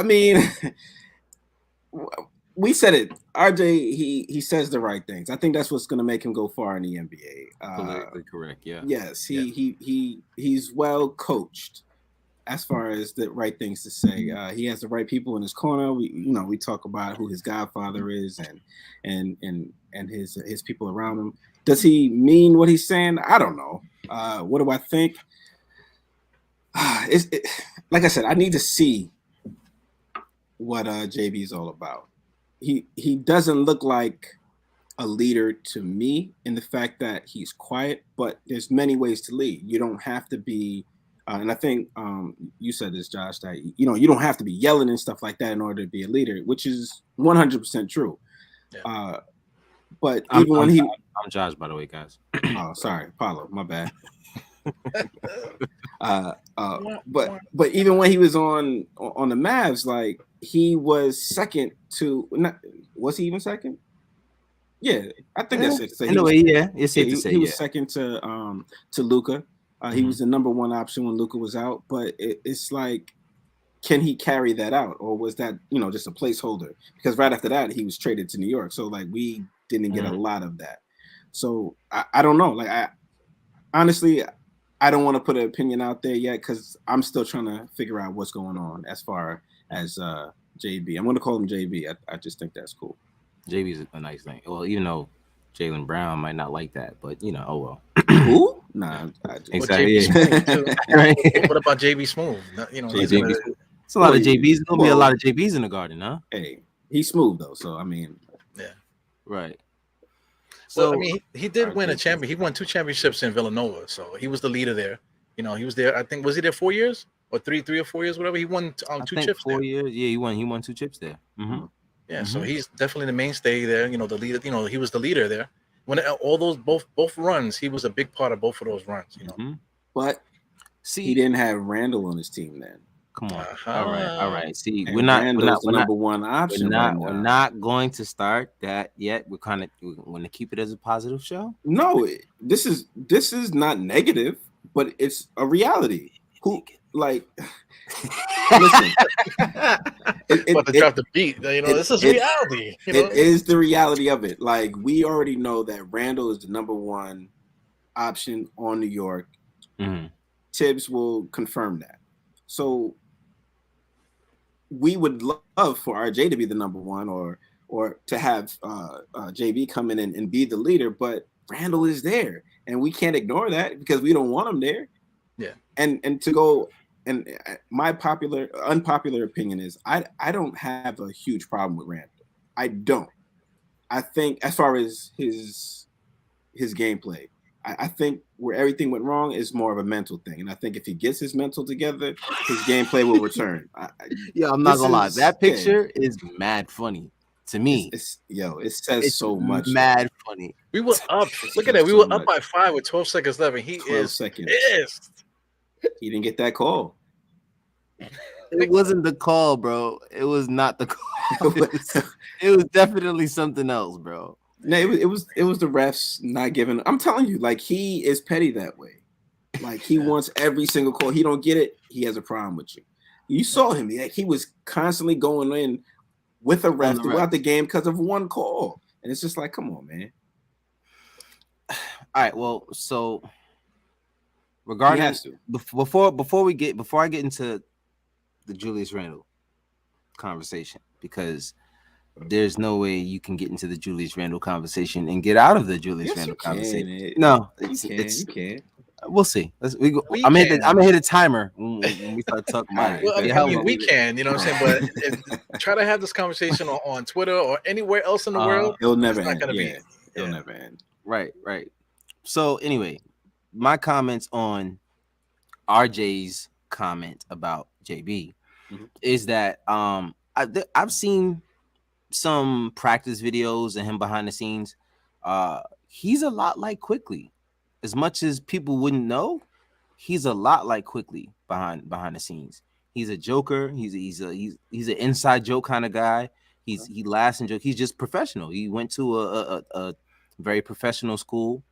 S1: mean, we said it. RJ, he says the right things. I think that's what's going to make him go far in the NBA.
S2: Politically correct, yeah.
S1: Yes, he's well coached as far as the right things to say. He has the right people in his corner. We talk about who his godfather is and his people around him. Does he mean what he's saying? I don't know. What do I think? Like I said, I need to see what JB is all about. He doesn't look like a leader to me in the fact that he's quiet, but there's many ways to lead. You don't have to be, and I think you said this, Josh, that you don't have to be yelling and stuff like that in order to be a leader, which is 100% true.
S3: Yeah.
S1: But
S2: I'm Josh, by the way, guys.
S1: Oh, sorry, Paulo, my bad. But even when he was on the Mavs, like he was second to was he even second? Yeah, I think that's it. So he was second to Luka. He was the number one option when Luka was out, but it's like, can he carry that out, or was that just a placeholder? Because right after that he was traded to New York, so like we didn't get a lot of that. So I don't know. Like honestly, I don't want to put an opinion out there yet because I'm still trying to figure out what's going on as far as JB. I'm going to call him JB. I just think that's cool.
S2: JB is a nice thing. Well, even though Jalen Brown might not like that, but oh well.
S1: Who? Nah,
S2: exactly.
S3: Right. What about JB Smooth?
S2: JB. It's a lot of JBs. There's gonna be a lot of JBs in the Garden, huh?
S1: Hey, he's smooth though, so I mean,
S3: yeah,
S2: right.
S3: So I mean, he did win a champion. He won 2 championships in Villanova, so he was the leader there. He was there. I think was he there 4 years or three or 4 years, whatever. He won 2 chips.
S2: 4 years. Yeah, he won 2 chips there.
S3: Mm-hmm. Yeah, so he's definitely the mainstay there. The leader. He was the leader there. When all those both runs, he was a big part of both of those runs.
S1: But he didn't have Randall on his team then.
S2: Come on. All right. See,
S1: we're not number one option.
S2: We're not going to start that yet. We're going to keep it as a positive show.
S1: No, this is not negative, but it's a reality. Listen,
S3: about to drop the beat. This is reality.
S1: It is the reality of it. Like we already know that Randall is the number one option on New York.
S2: Mm-hmm.
S1: Tibbs will confirm that. So we would love for RJ to be the number one, or to have JB come in and be the leader. But Randall is there, and we can't ignore that because we don't want him there.
S3: Yeah,
S1: and to go. And my unpopular opinion is I don't have a huge problem with Randall. I don't. I think as far as his gameplay, I think where everything went wrong is more of a mental thing. And I think if he gets his mental together, his gameplay will return.
S2: I'm not gonna lie. That picture is mad funny to me.
S1: It says so much.
S2: Mad funny.
S3: We were up. Look at that. We were up by 5 with 12 seconds left, and he is pissed.
S1: He didn't get that call.
S2: It wasn't the call, bro. It was not the call. It was definitely something else, bro.
S1: No, it was the refs not giving. I'm telling you, like he is petty that way. Like he wants every single call. He don't get it. He has a problem with you. You saw him. He was constantly going in with a ref throughout the game because of one call, and it's just like, come on, man.
S2: All right. Well, so. Regarding before I get into the Julius Randle conversation, because there's no way you can get into the Julius Randle conversation and get out of the Julius Randle conversation. No, you can. We'll see. I'm gonna hit a timer when we start talking about it.
S3: Well, we can, you know what I'm saying? But try to have this conversation on Twitter or anywhere else in the world.
S1: It'll never end. It'll never end.
S2: Right. So anyway. My comments on RJ's comment about JB is that I've seen some practice videos of him behind the scenes. He's a lot like Quickly. As much as people wouldn't know, he's a lot like Quickly behind the scenes. He's a joker. He's an inside joke kind of guy. He laughs and jokes. He's just professional. He went to a very professional school.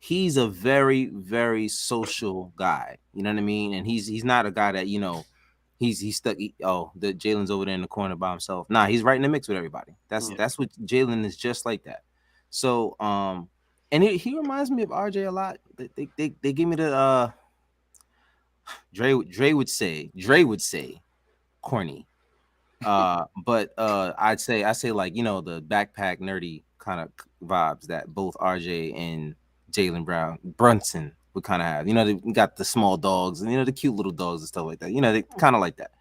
S2: He's a very, very social guy. You know what I mean? And he's not a guy that, he's stuck. The Jalen's over there in the corner by himself. Nah, he's right in the mix with everybody. That's what Jalen is, just like that. So, and he reminds me of RJ a lot. They give me the Dre would say corny. But I say like, the backpack nerdy kind of vibes that both RJ and Jalen Brunson would kind of have. You know, they got the small dogs and the cute little dogs and stuff like that. You know, they kind of like that.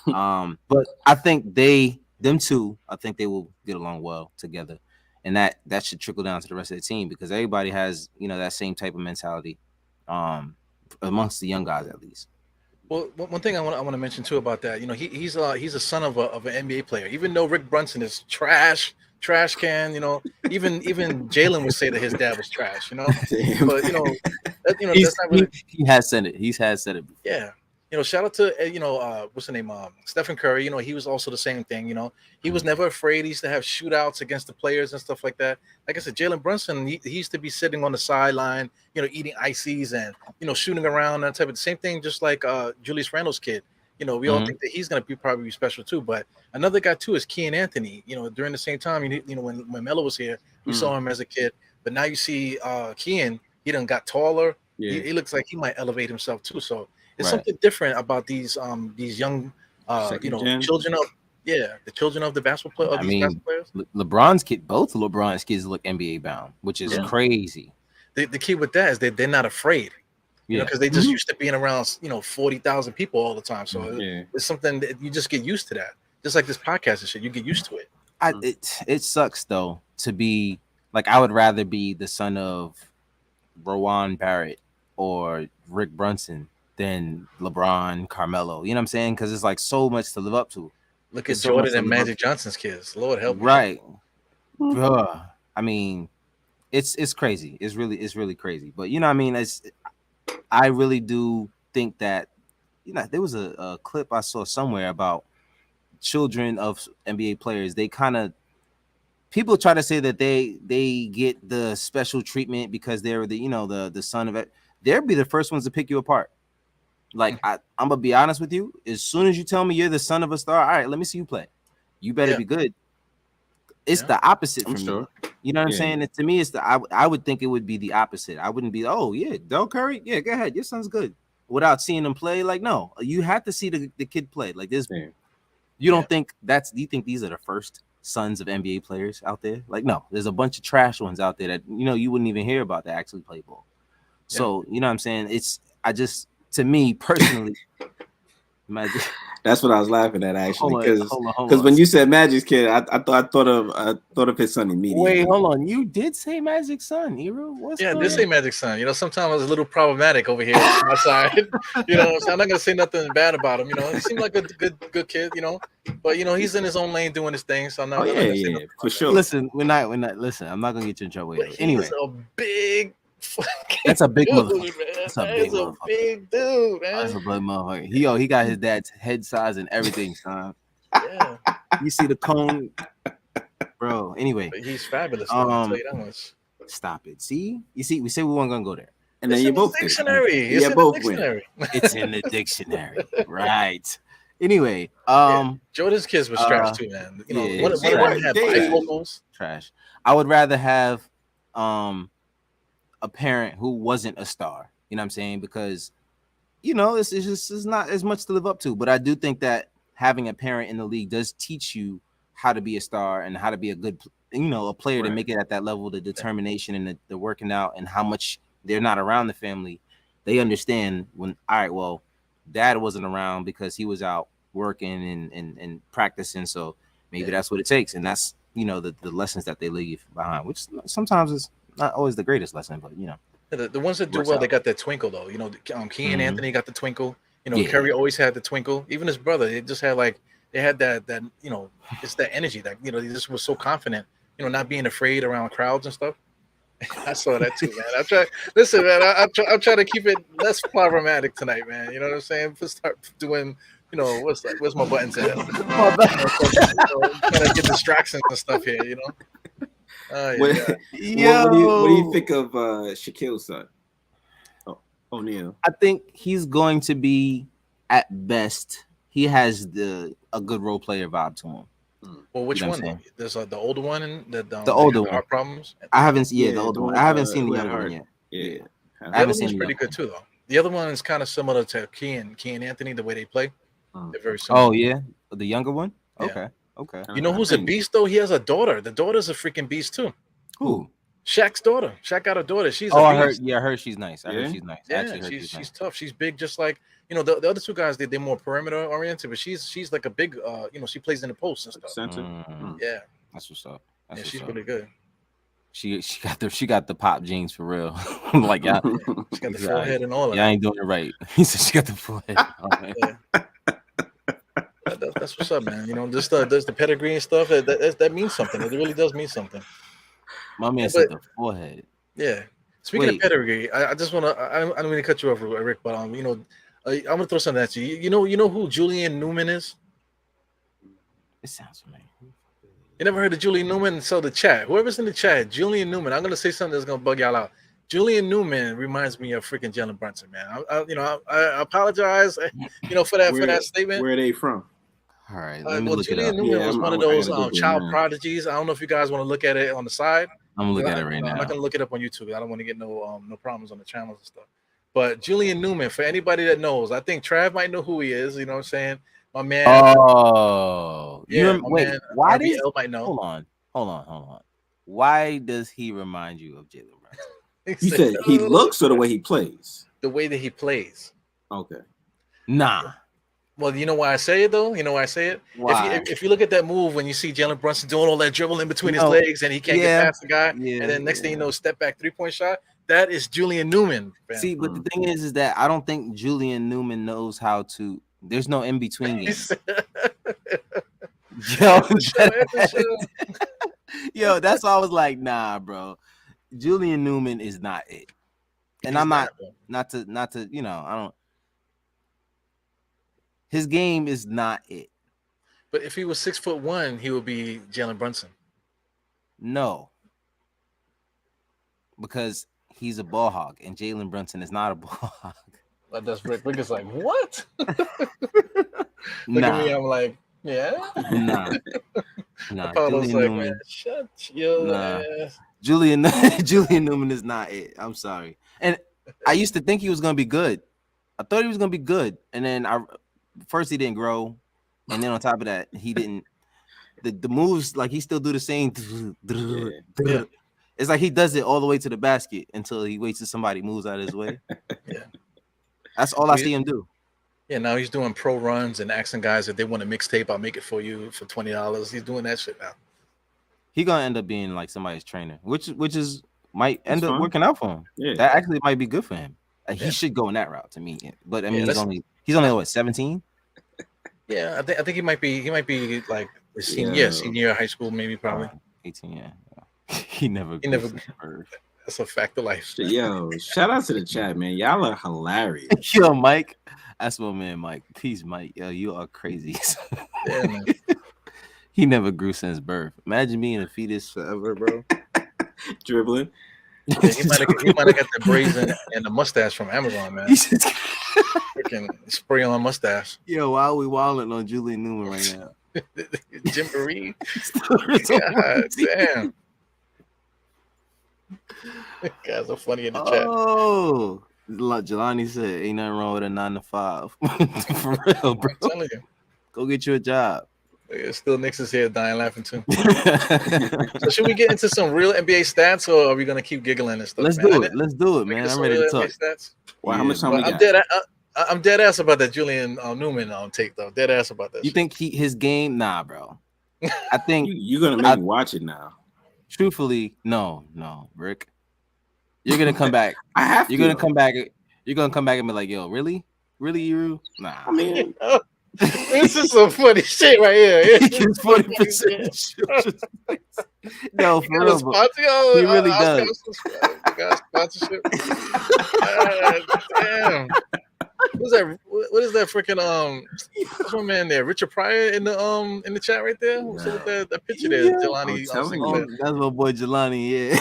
S2: But I think them two, I think they will get along well together, and that should trickle down to the rest of the team because everybody has that same type of mentality, amongst the young guys at least.
S3: Well, one thing I want to mention too about that, he's a son of an NBA player. Even though Rick Brunson is trash can, even Jalen would say that his dad was trash,
S1: Damn.
S3: But that's not really.
S2: He has said it. He has said it before.
S3: Yeah. Shout out to what's the name? Stephen Curry. He was also the same thing. He was never afraid. He used to have shootouts against the players and stuff like that. Like I said, Jalen Brunson, he used to be sitting on the sideline, eating ices and shooting around and type of same thing, just like Julius Randle's kid. We all think that he's gonna be probably special too. But another guy too is Kean Anthony. During the same time, when Melo was here, we saw him as a kid. But now you see Kean, he done got taller.
S1: Yeah.
S3: He looks like he might elevate himself too. So it's something different about these young children of the children of the basketball players. Basketball players.
S2: LeBron's kid, both LeBron's kids look NBA bound, which is crazy.
S3: The key with that is they're not afraid, because they just used to being around 40,000 people all the time. So it's something that you just get used to that. Just like this podcast and shit, you get used to it.
S2: It sucks though to be like I would rather be the son of Rowan Barrett or Rick Brunson than LeBron, Carmelo. You know what I'm saying? Because it's like so much to live up to.
S3: Look at Jordan and Magic Johnson's kids. Lord help me.
S2: Right. I mean, it's crazy. It's really crazy. But I mean, I really do think that there was a clip I saw somewhere about children of NBA players. They kind of people try to say that they get the special treatment because they're the son of it. They'll be the first ones to pick you apart. Like I'm gonna be honest with you. As soon as you tell me you're the son of a star, all right, let me see you play. You better be good. It's the opposite for me. You know what I'm saying? And to me, it's I would think it would be the opposite. I wouldn't be, Del Curry, go ahead, your son's good. Without seeing him play, like no, you have to see the kid play. Like this, you don't think do you think these are the first sons of NBA players out there? Like no, there's a bunch of trash ones out there that you wouldn't even hear about that actually play ball. So you know what I'm saying? To me personally,
S1: that's what I was laughing at actually because when you said Magic's kid, I thought of his son immediately.
S2: Wait, hold on, you did say Magic's son, Hero?
S3: I did say Magic's son. Sometimes I was a little problematic over here on my side. So I'm not gonna say nothing bad about him. He seemed like a good kid. But he's in his own lane doing his thing. So I'm not.
S1: For sure.
S2: Listen, we're not. Listen, I'm not gonna get you in trouble. Anyway,
S3: he's a big.
S2: That's a big motherfucker.
S3: That's a big dude, man.
S2: That's a big motherfucker. He got his dad's head size and everything, son. Yeah. You see the cone, bro. Anyway,
S3: but he's fabulous. I'll tell you that much.
S2: Stop it. See, we said we weren't gonna go there,
S1: and then you both
S3: dictionary.
S1: It's in the dictionary.
S2: It's in the dictionary, right? Anyway,
S3: Jordan's kids was trash too, man. One of them had bifocals.
S2: Trash. I would rather have a parent who wasn't a star, you know what I'm saying? Because, it's not as much to live up to. But I do think that having a parent in the league does teach you how to be a star and how to be a good, a player to make it at that level, the determination and the working out and how much they're not around the family. They understand when, all right, well, dad wasn't around because he was out working and practicing. So maybe that's what it takes. And that's, the lessons that they leave behind, which sometimes is not always the greatest lesson, but
S3: the ones that do well, they got that twinkle though. Kean Anthony got the twinkle. Curry always had the twinkle. Even his brother, they just had they had that it's that energy that they just was so confident. Not being afraid around crowds and stuff. I saw that too, man. Listen, man. I'm trying to keep it less problematic tonight, man. You know what I'm saying? Let's start doing. Where's my buttons at? Trying to get distractions and stuff here.
S1: What do you think of Shaquille's son? O'Neal.
S2: I think he's going to be at best. He has a good role player vibe to him.
S3: Well, which one? There's the older one and the
S2: older one.
S3: Heart problems.
S2: I haven't seen the older one. I haven't seen the younger one yet.
S1: Yeah,
S3: I haven't seen. Pretty good too, though. The other one is kind of similar to Kean Anthony, the way they play. They're very similar.
S2: Oh yeah, the younger one. Okay. Okay.
S3: You know who's a beast though? He has a daughter. The daughter's a freaking beast too.
S2: Who?
S3: Shaq's daughter. Shaq got a daughter. She's
S2: Oh,
S3: a
S2: I heard.
S3: beast.
S2: Yeah, I heard she's nice. I
S1: Yeah?
S2: heard she's nice. I
S3: Yeah,
S2: actually heard she's
S3: she's
S2: nice.
S3: tough. She's big, just like the other two guys. They're more perimeter oriented, but she's like a big. She plays in the post and stuff.
S1: Center.
S3: Yeah,
S2: That's what's up.
S3: yeah,
S2: That's
S3: she's
S2: what's up.
S3: really good.
S2: She got the pop jeans for real. Like y'all,
S3: She got the forehead and all of
S2: y'all
S3: that.
S2: ain't doing it right. He said she got the forehead. Oh, man.
S3: Yeah. That's what's up, man. Just the pedigree and stuff. That means something. It really does mean something.
S2: My man
S3: Yeah,
S2: said
S3: but-
S2: the forehead.
S3: Yeah. Speaking
S2: Wait.
S3: of pedigree, I just want to. I don't mean to cut you off, Rick, but I'm gonna throw something at you. You know who Julian Newman is?
S2: It sounds familiar.
S3: You never heard of Julian Newman? So the chat, whoever's in the chat, Julian Newman. I'm gonna say something that's gonna bug y'all out. Julian Newman reminds me of freaking Jalen Brunson, man. I apologize, for that statement.
S1: Where are they from?
S2: All right, let me look
S3: Julian
S2: it up.
S3: Newman
S1: Yeah,
S3: was one of
S1: I
S3: those
S1: gotta Google it
S3: child
S1: now.
S3: prodigies. I don't know if you guys want to look at it on the side.
S2: I'm gonna look at it right
S3: I'm
S2: now.
S3: not gonna look it up on YouTube. I don't want to get no problems on the channels and stuff. But Julian Newman, for anybody that knows, I think Trav might know who he is. You know what I'm saying? My man.
S2: Oh,
S3: yeah,
S2: wait.
S3: man,
S2: Why
S3: RBL
S2: does?
S3: might know.
S2: Hold on. Why does he remind you of Jalen Brunson?
S1: You said he looks or the way he plays?
S3: The way that he plays.
S1: Okay.
S2: Nah.
S3: Well, you know why I say it though? You know why I say it?
S2: Why?
S3: If you look at that move when you see Jalen Brunson doing all that dribble in between his legs and he can't get past the guy, and then next thing you know, step back 3-point shot. That is Julian Newman. Fam.
S2: See, but the thing is that I don't think Julian Newman knows how to. There's no in between games. Yo, that's why I was like, nah, bro. Julian Newman is not it. And I'm not to I don't. His game is not it.
S3: But if he was 6'1", he would be Jalen Brunson.
S2: No. Because he's a ball hog, and Jalen Brunson is not a ball hog.
S3: Like that's Rick. Rick is like, what? Look at me, I'm like, yeah.
S2: Nah.
S3: Apollo's like, Newman, man, shut your ass.
S2: Julian Newman is not it. I'm sorry. And I used to think he was gonna be good. I thought he was gonna be good, and then first he didn't grow, and then on top of that, he didn't. The moves, like he still do the same.
S3: Yeah.
S2: It's like he does it all the way to the basket until he waits till somebody moves out of his way.
S3: Yeah,
S2: that's all I see him do.
S3: Yeah, now he's doing pro runs and asking guys if they want a mixtape, I'll make it for you for $20. He's doing that shit now.
S2: He gonna end up being like somebody's trainer, which might end up working out for him.
S1: Yeah,
S2: that actually might be good for him. He should go in that route to me. But I mean, he's only what, 17?
S3: Yeah, I think he might be like a senior high school, maybe probably
S2: 18. Yeah. He never.
S3: That's a fact of life.
S1: Yo, shout out to the chat, man. Y'all are hilarious.
S2: Yo, Mike. That's my man, Mike. Peace, Mike. Yo, you are crazy.
S3: Yeah, man.
S2: He never grew since birth. Imagine being a fetus forever, bro.
S1: Dribbling.
S3: Yeah, he might have got the braids and the mustache from Amazon, man. Freaking spray on mustache.
S2: Yo, why are we wilding on Julian Newman right now?
S3: Jim Marie. God damn. Guys are funny in the chat.
S2: Oh, Jelani said, "Ain't nothing wrong with a 9 to 5." For real, bro.
S3: I'm telling you.
S2: Go get you a job.
S3: Still, Knicks is here dying laughing too. So, should we get into some real NBA stats, or are we gonna keep giggling and stuff?
S2: Let's do it, man. I'm ready to talk.
S1: Wow, how much time we got?
S3: I'm dead ass about that Julian Newman take though. Dead ass about that.
S2: You think his game? Nah, bro. I think
S1: you're gonna make me watch it now.
S2: Truthfully, no, Rick. You're gonna come back.
S1: I have.
S2: You're gonna come back. You're gonna come back and be like, "Yo, really, you? Nah."
S1: I mean,
S3: this is some funny shit right here.
S2: It's 40%. No, for real, he really does.
S3: Sponsorship. Damn. What is that freaking what's my man there? Richard Pryor in the chat right there? What's with that picture there? Jelani.
S2: That's my boy Jelani, yeah.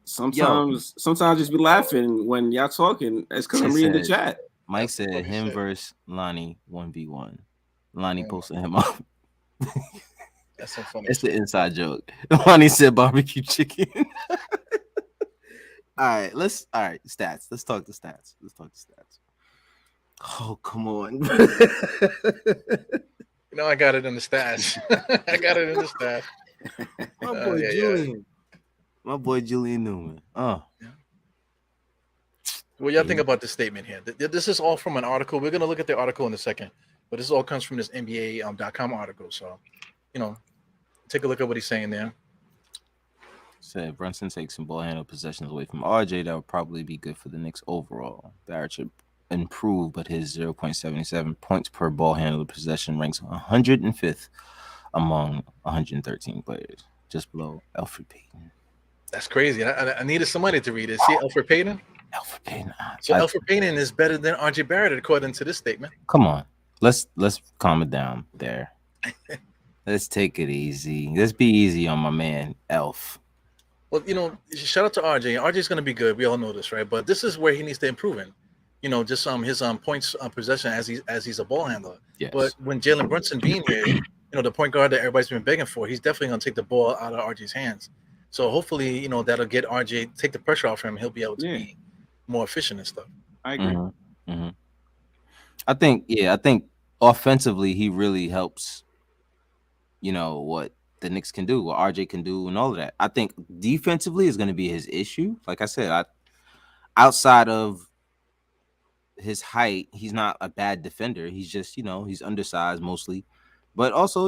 S1: Sometimes I just be laughing when y'all talking. It's because I'm reading the chat.
S2: Mike said him versus Lonnie 1v1. Lonnie posted him up.
S3: That's so funny.
S2: It's the inside joke. Lonnie said barbecue chicken. All right, stats. Let's talk the stats. Oh, come on.
S3: I got it in the stash. My boy Julian.
S2: My boy Julian Newman.
S3: What y'all think about this statement here? This is all from an article. We're gonna look at the article in a second, but this all comes from this NBA.com article. So, take a look at what he's saying there.
S2: Said Brunson takes some ball handle possessions away from RJ. That would probably be good for the Knicks overall. Barrett should improve, but his 0.77 points per ball handle possession ranks 105th among 113 players, just below Elfrid Payton.
S3: That's crazy. I needed somebody to read it. See Elfrid Payton?
S2: Elfrid Payton.
S3: So Elfrid Payton is better than RJ Barrett according to this statement.
S2: Come on. Let's calm it down there. Let's take it easy. Let's be easy on my man, Elf.
S3: Well, shout out to RJ. RJ's going to be good. We all know this, right? But this is where he needs to improve in. Just his points possession as he's a ball handler.
S2: Yes.
S3: But when Jalen Brunson being here, the point guard that everybody's been begging for, he's definitely going to take the ball out of RJ's hands. So hopefully, that'll get RJ, take the pressure off him. He'll be able to be more efficient and stuff.
S1: I agree.
S2: Mm-hmm. Mm-hmm. I think offensively he really helps. What the Knicks can do, what RJ can do, and all of that. I think defensively is going to be his issue. Like I said, outside of his height, he's not a bad defender. He's just, he's undersized mostly, but also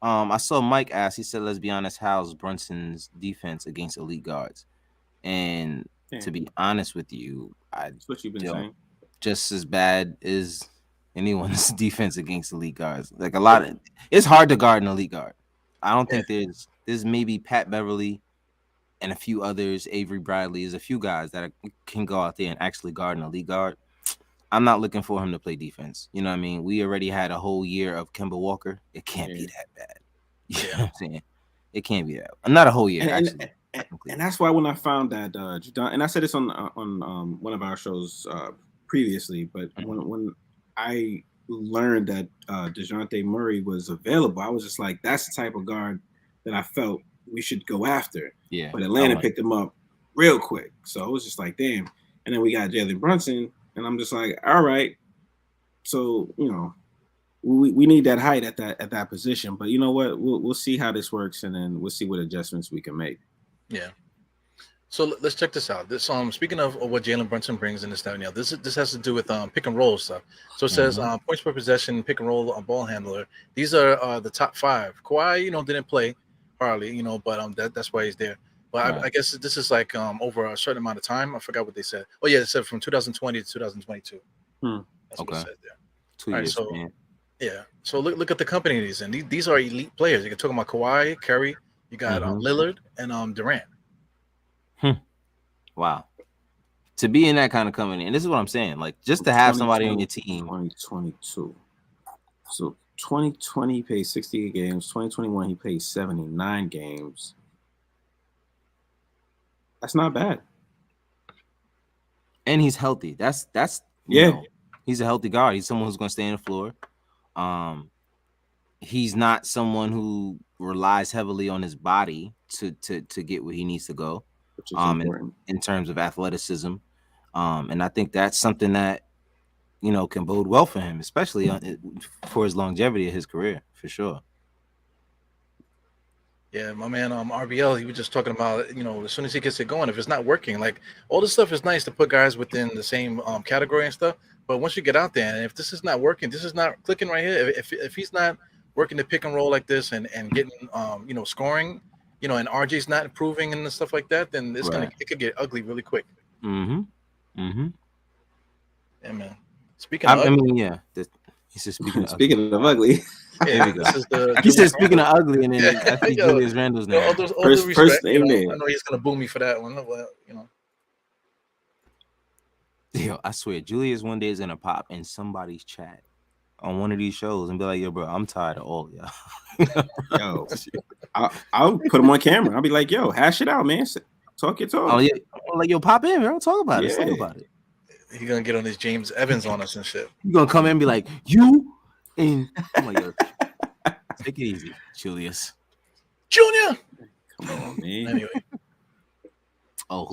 S2: I saw Mike ask. He said, "Let's be honest, how's Brunson's defense against elite guards?" And to be honest with you,
S1: That's what you've been saying.
S2: Just as bad as anyone's defense against elite guards. Like it's hard to guard an elite guard. I don't think there's maybe Pat Beverly and a few others, Avery Bradley, is a few guys that can go out there and actually guard an elite guard. I'm not looking for him to play defense. You know what I mean? We already had a whole year of Kemba Walker. It can't be that bad. You know what I'm saying? It can't be that. Not a whole year, actually.
S1: And that's why when I found that, and I said this on one of our shows previously, but when I learned that DeJounte Murray was available, I was just like, that's the type of guard that I felt we should go after.
S2: Yeah.
S1: But Atlanta picked him up real quick. So it was just like, damn. And then we got Jalen Brunson, and I'm just like, all right. So, we need that height at that position. But you know what? We'll see how this works, and then we'll see what adjustments we can make.
S3: Yeah. So let's check this out. This speaking of what Jalen Brunson brings in this down now, this has to do with pick and roll stuff. So it says points per possession, pick and roll, ball handler. These are the top 5. Kawhi, didn't play hardly, but that's why he's there. But I guess this is like over a certain amount of time. I forgot what they said. Oh yeah, it said from 2020 to 2022. That's what it said there.
S2: 2 years.
S3: So, yeah. So look at the company these in. These are elite players. You're talking about Kawhi, Curry. You got Lillard and Durant.
S2: Wow. To be in that kind of company, and this is what I'm saying, like just to have somebody on your team.
S1: 2022. So 2020 he played 68 games. 2021 he played 79 games. That's not bad.
S2: And he's healthy. That's he's a healthy guard. He's someone who's going to stay on the floor. He's not someone who relies heavily on his body to get where he needs to go. Which is in terms of athleticism. And I think that's something that can bode well for him, especially for his longevity of his career, for sure.
S3: Yeah, my man RBL, he was just talking about, as soon as he gets it going, if it's not working, like all this stuff is nice to put guys within the same category and stuff. But once you get out there, and if this is not working, this is not clicking right here. If he's not working the pick and roll like this and getting scoring, and RJ's not improving and stuff like that, then it could get ugly really quick.
S2: Yeah,
S3: man. Speaking of ugly,
S2: he said speaking
S1: of ugly.
S3: Yeah,
S2: he said speaking of ugly, and then I think Julius Randle's name.
S1: First name.
S3: I know he's gonna boo me for that one.
S2: Yo, I swear, Julius one day is gonna pop in somebody's chat on one of these shows and be like, "Yo, bro, I'm tired of all y'all."
S1: Yo, I'll put him on camera. I'll be like, "Yo, hash it out, man. Talk your talk."
S2: Oh yeah, like yo, pop in, bro. Talk about it. Let's talk about it.
S3: He's gonna get on his James Evans on us and shit.
S2: You gonna come in and be like, "You," and I'm like, "Yo, take it easy, Julius
S3: Junior."
S1: Come on, man.
S3: Anyway.
S2: Oh,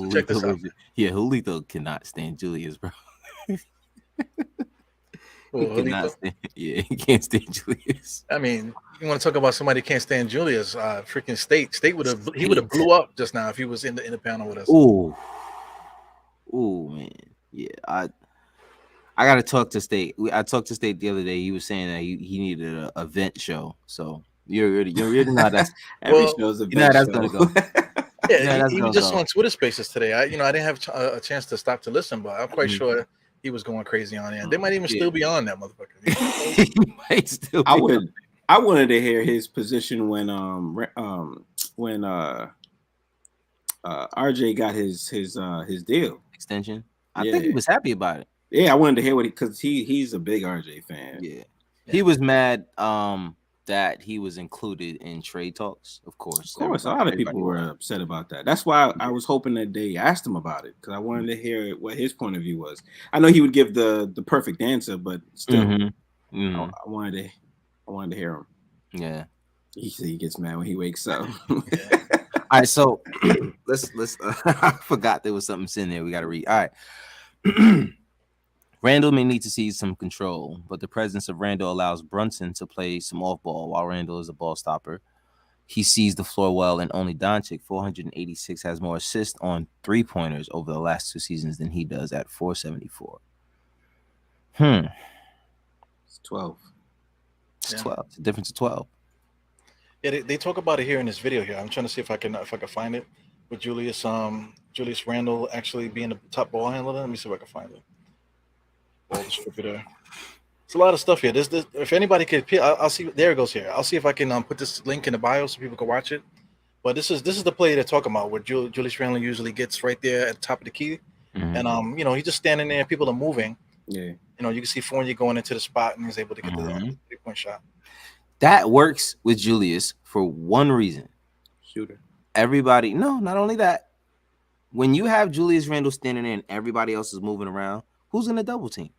S2: Julito cannot stand Julius, bro. He
S3: Well,
S2: cannot stand. Yeah, he can't stand Julius.
S3: I mean, you want to talk about somebody who can't stand Julius? Freaking State would have he would have
S2: State.
S3: blew up just now if he was in the panel with us.
S2: Ooh, man, yeah. I got to talk to State. I talked to State the other day. He was saying that he needed a vent show. So you're really not that's
S1: Every
S3: Well,
S1: show's a
S2: you know how
S1: best
S2: that's
S1: show.
S2: gonna go.
S3: Yeah,
S2: Yeah, that's
S3: he was
S2: gonna
S3: just
S2: go.
S3: on Twitter Spaces today. I didn't have a chance to stop to listen, but I'm quite
S2: Mhm.
S3: sure he was going crazy on there. They might even
S2: Yeah.
S3: still be on that motherfucker.
S2: He might still.
S1: I
S2: be-
S1: would. I wanted to hear his position when RJ got his deal.
S2: extension. I think he
S1: Yeah.
S2: was happy about it.
S1: Yeah, I wanted to hear what because he's a big RJ fan.
S2: Yeah. He was mad that he was included in trade talks. Of course,
S1: Of course, a lot of people
S2: everybody
S1: were upset about that. That's why I was hoping that they asked him about it because I wanted to hear what his point of view was. I know he would give the perfect answer, but still,
S2: Mhm. Mhm.
S1: I wanted to hear him.
S2: Yeah.
S1: He said he gets mad when he wakes up.
S2: All right, so let's I forgot there was something in there we got to read. All right. Randall may need to seize some control, but the presence of Randall allows Brunson to play some off ball while Randall is a ball stopper. He sees the floor well, and only Doncic, 486, has more assists on 3-pointers over the last 2 seasons than he does at 474.
S1: It's 12.
S2: It's 12. It's a difference of 12.
S3: Yeah, they talk about it here in this video here. I'm trying to see if I can find it with Julius Randle actually being the top ball handler. Let me see if I can find it. Ball distributor. It's a lot of stuff here. This if anybody could, I'll see. There it goes here. I'll see if I can put this link in the bio so people can watch it. But this is the play they're talking about where Julius Randle usually gets right there at the top of the key, and he's just standing there. People are moving.
S1: Yeah.
S3: You can see Fournier going into the spot and he's able to get the 3-point shot.
S2: That works with Julius for one reason.
S1: Shooter.
S2: Everybody, no, not only that. When you have Julius Randle standing there and everybody else is moving around, who's in the double team?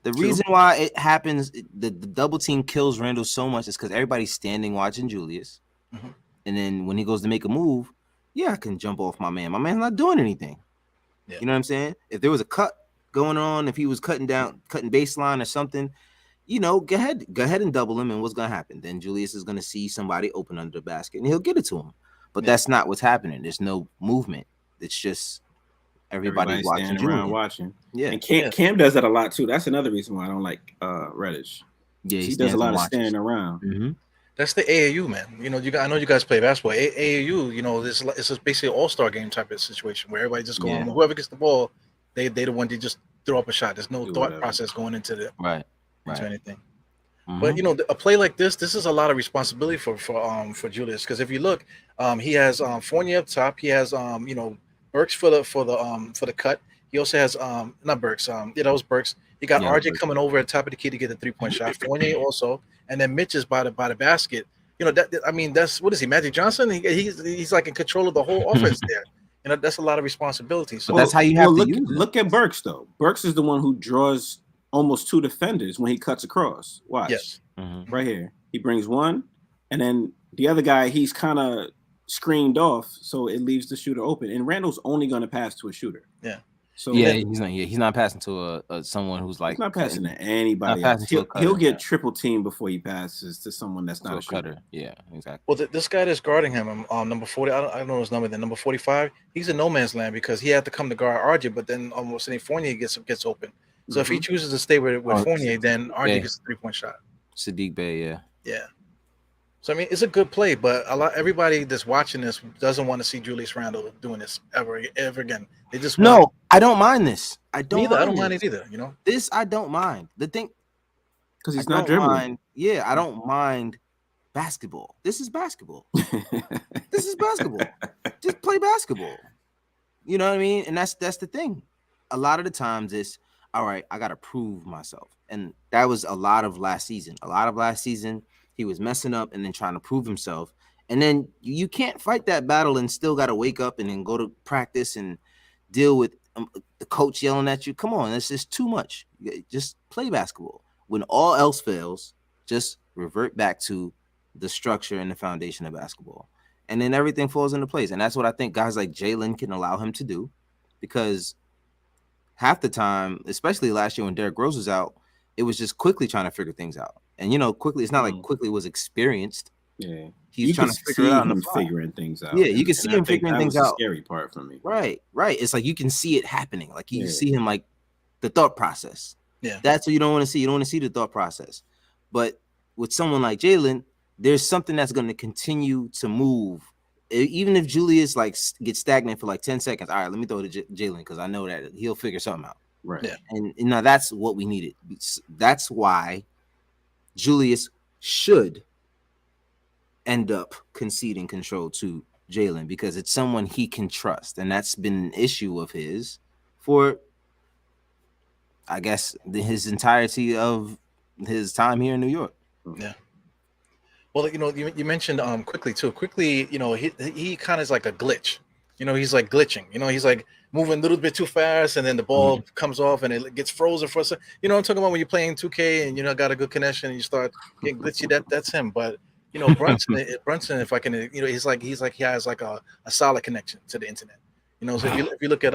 S2: The reason why it happens, the double team kills Randle so much is because everybody's standing watching Julius.
S3: Mhm.
S2: And then when he goes to make a move, I can jump off my man. My man's not doing anything.
S3: Yeah.
S2: You know what I'm saying? If there was a cut going on, if he was cutting baseline or something, go ahead and double him. And what's going to happen? Then Julius is going to see somebody open under the basket and he'll get it to him. But that's not what's happening. There's no movement. It's just everybody watching
S1: around watching.
S2: Yeah.
S1: And Cam does that a lot too. That's another reason why I don't like Reddish.
S2: Yeah,
S1: he does a lot of standing around.
S2: Mm-hmm.
S3: That's the AAU, man. I know you guys play basketball. AAU, it's basically an all-star game type of situation where everybody just going, whoever gets the ball, they the one they just throw up a shot. There's no thought process going into into anything.
S2: Mm-hmm.
S3: But a play like this is a lot of responsibility for Julius, because if you look, he has Fournier up top. He has Burks for the cut. He also has not Burks. That was Burks. He got RJ coming over at top of the key to get the 3-point shot. Fournier also, and then Mitch is by the basket. That's what is he? Magic Johnson? He's like in control of the whole offense there. That's a lot of responsibility. So
S2: that's how you have to use it.
S1: Look at Burks though. Burks is the one who draws almost 2 defenders when he cuts across. Watch.
S3: Yes.
S2: Mm-hmm.
S1: Right here. He brings one, and then the other guy, he's kind of screened off, so it leaves the shooter open. And Randall's only going to pass to a shooter.
S3: Yeah.
S1: So
S2: he's not passing to someone who's like,
S1: he's not passing to anybody else. He'll get triple team before he passes to someone that's not a
S2: cutter. Yeah, exactly.
S3: Well, this guy that's guarding him, number 40, I don't know his number. Then number 45, he's in no man's land because he had to come to guard RJ, but then almost any Fournier gets open. So if he chooses to stay with Fournier, then RJ gets a 3-point shot.
S2: Sadiq Bey,
S3: yeah. So it's a good play, but everybody that's watching this doesn't want to see Julius Randle doing this ever again. They just
S2: I don't mind this. I don't
S3: mind it either.
S2: This I don't mind. The thing,
S1: because he's not dribbling.
S2: I don't mind basketball. This is basketball. This is basketball. Just play basketball. You know what I mean? And that's the thing. A lot of the times it's all right. I got to prove myself, and that was a lot of last season. He was messing up and then trying to prove himself. And then you can't fight that battle and still got to wake up and then go to practice and deal with the coach yelling at you. Come on, it's just too much. Just play basketball. When all else fails, just revert back to the structure and the foundation of basketball. And then everything falls into place. And that's what I think guys like Jalen can allow him to do, because half the time, especially last year when Derrick Rose was out, It was just quickly trying to figure things out. And you know, quickly, it's not like quickly was experienced.
S1: Yeah,
S2: He's
S1: you
S2: trying
S1: could
S2: to figure it out on the
S1: him
S2: fly.
S1: figuring things out.
S2: Yeah, you can
S1: and
S2: see
S1: I
S2: him
S1: think
S2: figuring
S1: that
S2: things
S1: was the
S2: out.
S1: scary part for me.
S2: Right. It's like you can see it happening. Like you
S1: Yeah.
S2: see him like the thought process.
S3: Yeah.
S2: That's what you don't want to see. You don't want to see the thought process. But with someone like Jalen, there's something that's going to continue to move. Even if Julius like gets stagnant for like 10 seconds, all right, let me throw it to Jalen because I know that he'll figure something out.
S1: Right.
S3: Yeah.
S2: And now that's what we needed. That's why Julius should end up conceding control to Jalen because it's someone he can trust. And that's been an issue of his for, I guess, his entirety of his time here in New York.
S3: Yeah. Well, you know, you mentioned quickly too. Quickly, you know, he kind of is like a glitch. You know, he's like glitching. You know, he's like moving a little bit too fast, and then the ball comes off, and it gets frozen for a second. You know what I'm talking about when you're playing 2K and you know got a good connection, and you start getting glitchy. That's him. But you know, Brunson, if I can, you know, he's like he has like a solid connection to the internet. You know, so if you look at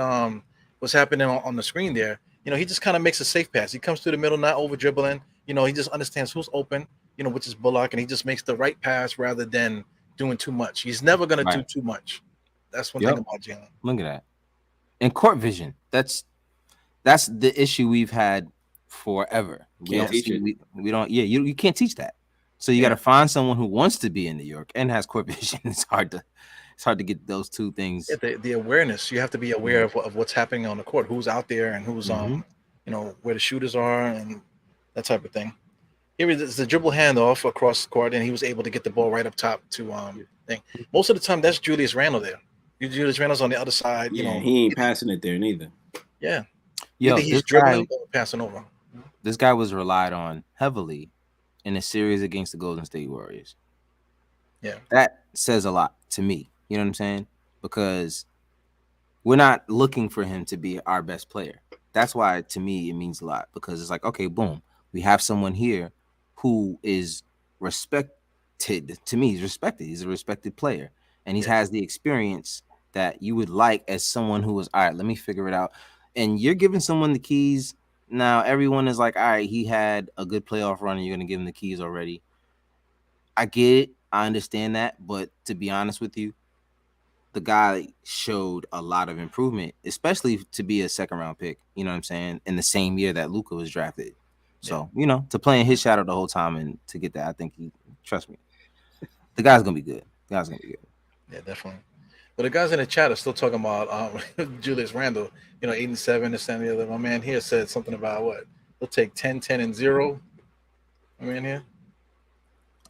S3: what's happening on the screen there, you know, he just kind of makes a safe pass. He comes through the middle, not over dribbling. You know, he just understands who's open. You know, which is Bullock, and he just makes the right pass rather than doing too much. He's never going to do too much. That's one thing about Jalen.
S2: Look at that. And court vision. That's the issue we've had forever. We don't. Yeah, you can't teach that. So you got to find someone who wants to be in New York and has court vision. It's hard to get those two things.
S3: Yeah, the awareness. You have to be aware of what's happening on the court, who's out there, and who's you know, where the shooters are, and that type of thing. Here is the dribble handoff across the court, and he was able to get the ball right up top to thing. Most of the time, that's Julius Randle there. Julius Randle's on the other side. You know,
S1: he ain't passing it there neither.
S3: Yeah,
S2: yo,
S3: he's dribbling or passing over.
S2: This guy was relied on heavily in a series against the Golden State Warriors.
S3: Yeah,
S2: that says a lot to me. You know what I'm saying? Because we're not looking for him to be our best player. That's why, to me, it means a lot because it's like, okay, boom, we have someone here who is respected. To me, he's respected. He's a respected player, and he has the experience that you would like as someone who is, all right, let me figure it out. And you're giving someone the keys. Now, everyone is like, all right, he had a good playoff run, and you're going to give him the keys already. I get it. I understand that. But to be honest with you, the guy showed a lot of improvement, especially to be a second-round pick, you know what I'm saying, in the same year that Luka was drafted. So, you know, to play in his shadow the whole time and to get that, I think trust me, the guy's going to be good.
S3: Yeah, definitely. But the guys in the chat are still talking about Julius Randle, you know, 8 and 7, this and the other. My man here said something about what? He'll take 10, 10, and 0. My man here.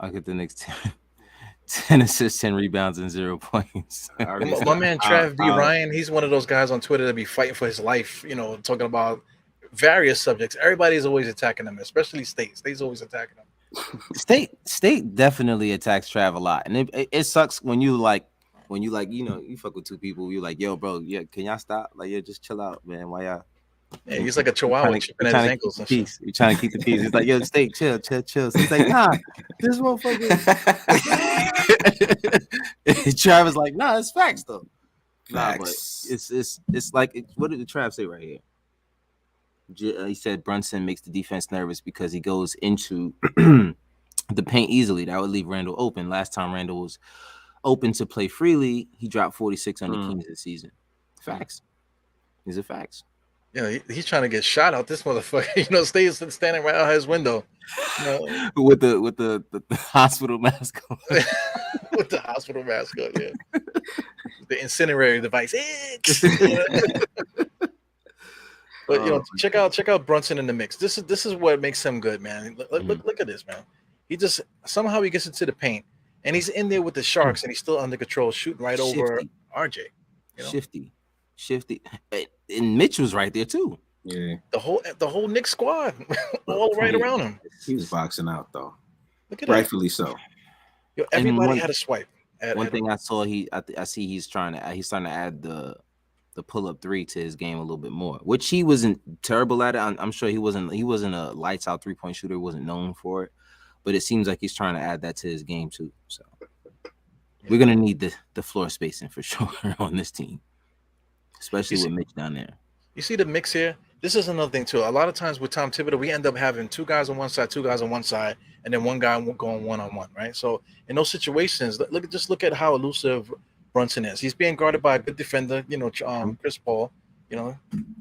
S2: I'll get the next 10 assists, 10 rebounds, and 0 points.
S3: My man Trav B. Ryan, he's one of those guys on Twitter that be fighting for his life, you know, talking about various subjects. Everybody's always attacking him, especially State. State's always attacking him.
S2: State definitely attacks Trav a lot, and it sucks when you you know, you fuck with two people. You're like, yo, bro, yeah, can y'all stop? Like, yeah, just chill out, man. Why y'all?
S3: Yeah, he's like a chihuahua chipping at his ankles and shit.
S2: You're trying to keep the peace. He's like, yo, State, chill. So he's like, nah, this motherfucker. Trav is like, nah, it's facts though. Nah, but it's like, what did the Trav say right here? He said Brunson makes the defense nervous because he goes into the paint easily. That would leave Randle open. Last time Randle was open to play freely, he dropped 46 on the Kings this season. Facts. These are facts.
S3: Yeah, he's trying to get shot out. This motherfucker, you know, stays standing right out his window, you know,
S2: with the hospital mask on.
S3: With the hospital mask on, yeah. The incendiary device. But you know, check out Brunson in the mix. This is what makes him good, man. Look at this, man. He just somehow he gets into the paint, and he's in there with the Sharks, and he's still under control, shooting right over RJ. You know?
S2: Shifty, and Mitch was right there too.
S1: Yeah,
S3: the whole Knicks squad, all right around him.
S1: He was boxing out though.
S3: Look at
S1: rightfully so.
S3: Yo, everybody had a swipe.
S2: One thing I saw, I see he's starting to add the pull-up three to his game a little bit more, which he wasn't terrible at it. I'm sure he wasn't a lights out 3-point shooter, wasn't known for it, but it seems like he's trying to add that to his game too. So we're gonna need the floor spacing for sure on this team, especially with Mitch down there.
S3: You see the mix here. this is another thing too. A lot of times with Tom Thibodeau, we end up having two guys on one side, and then one guy going one-on-one, right? So in those situations, look at how elusive Brunson is. He's being guarded by a good defender, Chris Paul,
S1: But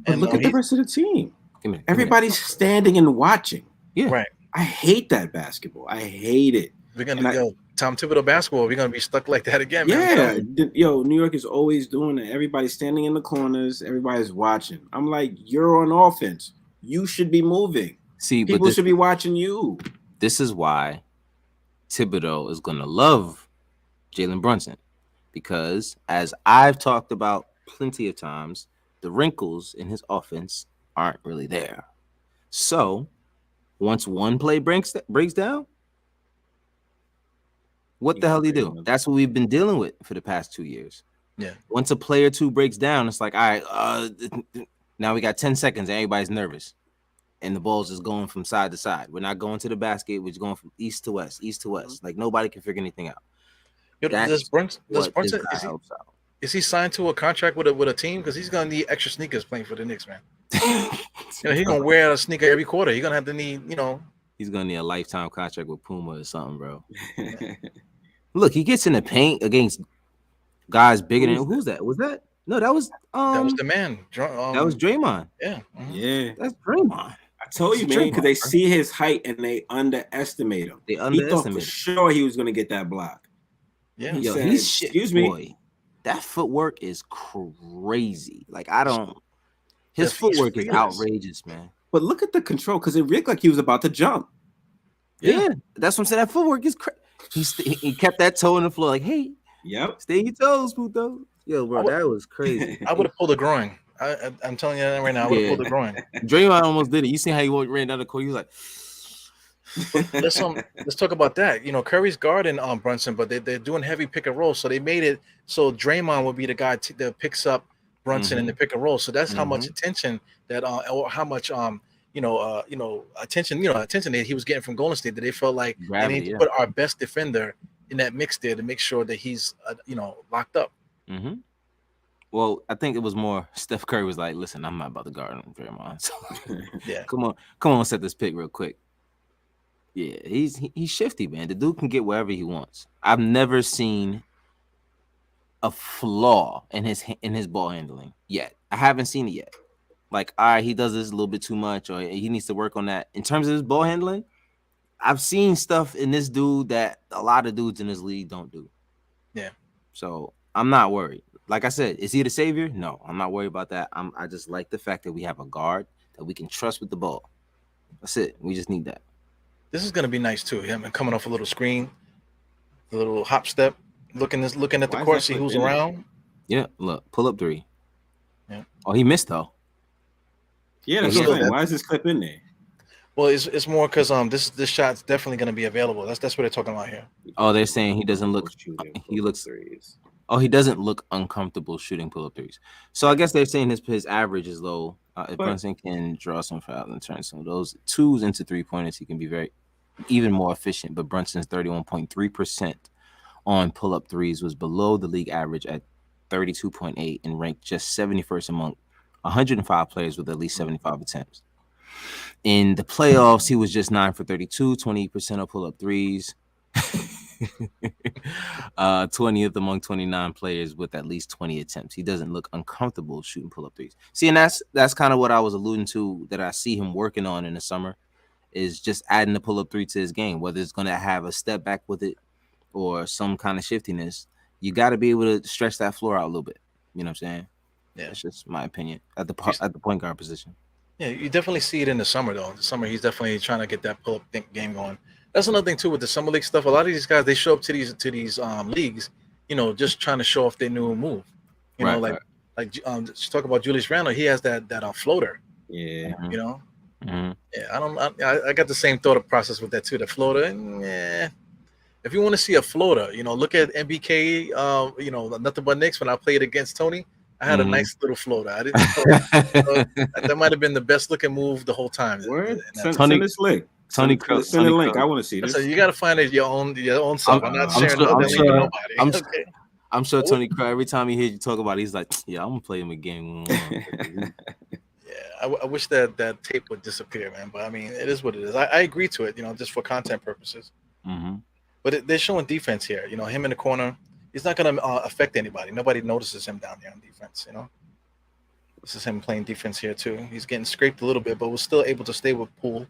S3: and
S1: look at the rest of the team.
S2: Give me-
S1: Everybody's standing and watching.
S2: Yeah.
S3: right.
S1: I hate that basketball. I hate it.
S3: We're gonna Tom Thibodeau basketball. We're gonna be stuck like that again, man.
S1: Yeah, New York is always doing it. Everybody's standing in the corners. Everybody's watching. I'm like, you're on offense. You should be moving.
S2: See,
S1: People should be watching you.
S2: This is why Thibodeau is gonna love Jalen Brunson, because as I've talked about plenty of times, the wrinkles in his offense aren't really there. So once one play breaks down, what the hell do you do? That's what we've been dealing with for the past 2 years.
S3: Yeah.
S2: Once a play or two breaks down, it's like, all right, now we got 10 seconds and everybody's nervous. And the ball's just going from side to side. We're not going to the basket. We're just going from east to west. Like nobody can figure anything out.
S3: Does Brunson is he signed to a contract with a team? Because he's gonna need extra sneakers playing for the Knicks, man. He's gonna wear a sneaker every quarter. He's gonna have to need,
S2: He's gonna need a lifetime contract with Puma or something, bro. Look, he gets in the paint against guys bigger than who's that? Was that? No, that was
S3: the man.
S2: That was Draymond.
S3: Yeah.
S1: Yeah.
S2: That's Draymond.
S1: I told you, man, because they see his height and they underestimate him. He thought for sure he was gonna get that block.
S3: Yeah.
S2: Yo,
S1: said,
S2: he's shit,
S1: excuse me.
S2: boy. That footwork is crazy. Like his footwork is outrageous, man.
S1: But look at the control, because it looked like he was about to jump.
S2: Yeah, that's what I'm saying. That footwork is crazy. He kept that toe in the floor, like, hey, stay your toes, puto. Yo, bro, that was crazy.
S3: I would have pulled a groin. I'm telling you that right now. I would have pulled a groin.
S2: Draymond almost did it. You see how he ran down the court? He was like,
S3: let's talk about that. Curry's guarding Brunson, but they're doing heavy pick and roll, so they made it so Draymond would be the guy that picks up Brunson in the pick and roll. So that's how much attention that or how much attention that he was getting from Golden State, that they felt like they need to put our best defender in that mix there to make sure that he's locked up.
S2: Mm-hmm. Well, I think it was more Steph Curry was like, listen, I'm not about to guard him, Draymond. So
S3: yeah,
S2: come on, set this pick real quick. Yeah, he's shifty, man. The dude can get wherever he wants. I've never seen a flaw in his ball handling yet. I haven't seen it yet. Like, all right, he does this a little bit too much, or he needs to work on that. In terms of his ball handling, I've seen stuff in this dude that a lot of dudes in this league don't do.
S3: Yeah.
S2: So I'm not worried. Like I said, is he the savior? No, I'm not worried about that. I just like the fact that we have a guard that we can trust with the ball. That's it. We just need that.
S3: This is gonna be nice too. Him coming off a little screen, a little hop step, looking at the court, see who's around.
S2: Yeah, look, pull up three.
S3: Yeah.
S2: Oh, he missed though.
S1: Yeah, that's what I'm saying. Why is this clip in there?
S3: Well, it's more because this shot's definitely gonna be available. That's what they're talking about here.
S2: Oh, they're saying he doesn't look. He looks. Oh, he doesn't look uncomfortable shooting pull-up threes. So I guess they're saying his average is low. If Brunson can draw some fouls and turn some of those twos into 3-pointers, he can be even more efficient. But Brunson's 31.3% on pull-up threes was below the league average at 32.8 and ranked just 71st among 105 players with at least 75 attempts. In the playoffs, he was just 9 for 32, 28% on pull-up threes. 20th among 29 players with at least 20 attempts. He doesn't look uncomfortable shooting pull-up threes. See, and that's kind of what I was alluding to, that I see him working on in the summer, is just adding the pull-up three to his game, whether it's going to have a step back with it or some kind of shiftiness. You got to be able to stretch that floor out a little bit. You know what I'm saying?
S3: Yeah,
S2: that's just my opinion at the point guard position. Yeah,
S3: you definitely see it in the summer though. The summer, he's definitely trying to get that pull-up game going. That's another thing too with the summer league stuff. A lot of these guys, they show up to these leagues, just trying to show off their new move. Just talk about Julius Randle. He has that floater.
S1: Yeah.
S2: Mm-hmm.
S3: Yeah. I got the same thought process with that too. The floater. Yeah. If you want to see a floater, look at NBK. Nothing but Knicks. When I played against Tony, I had a nice little floater. I didn't. That might have been the best looking move the whole time.
S1: Send this link.
S2: Tony
S1: send a link. I want to see this.
S3: So you got to find it your own self. I'm not sharing that link with nobody.
S2: I'm sure Tony Crow, every time he hears you talk about it, he's like, yeah, I'm gonna play him a game.
S3: Yeah, I wish that tape would disappear, man. But I mean, it is what it is. I agree to it, just for content purposes.
S2: Mm-hmm.
S3: But they're showing defense here. Him in the corner, he's not going to affect anybody. Nobody notices him down there on defense. This is him playing defense here too. He's getting scraped a little bit, but was still able to stay with Poole.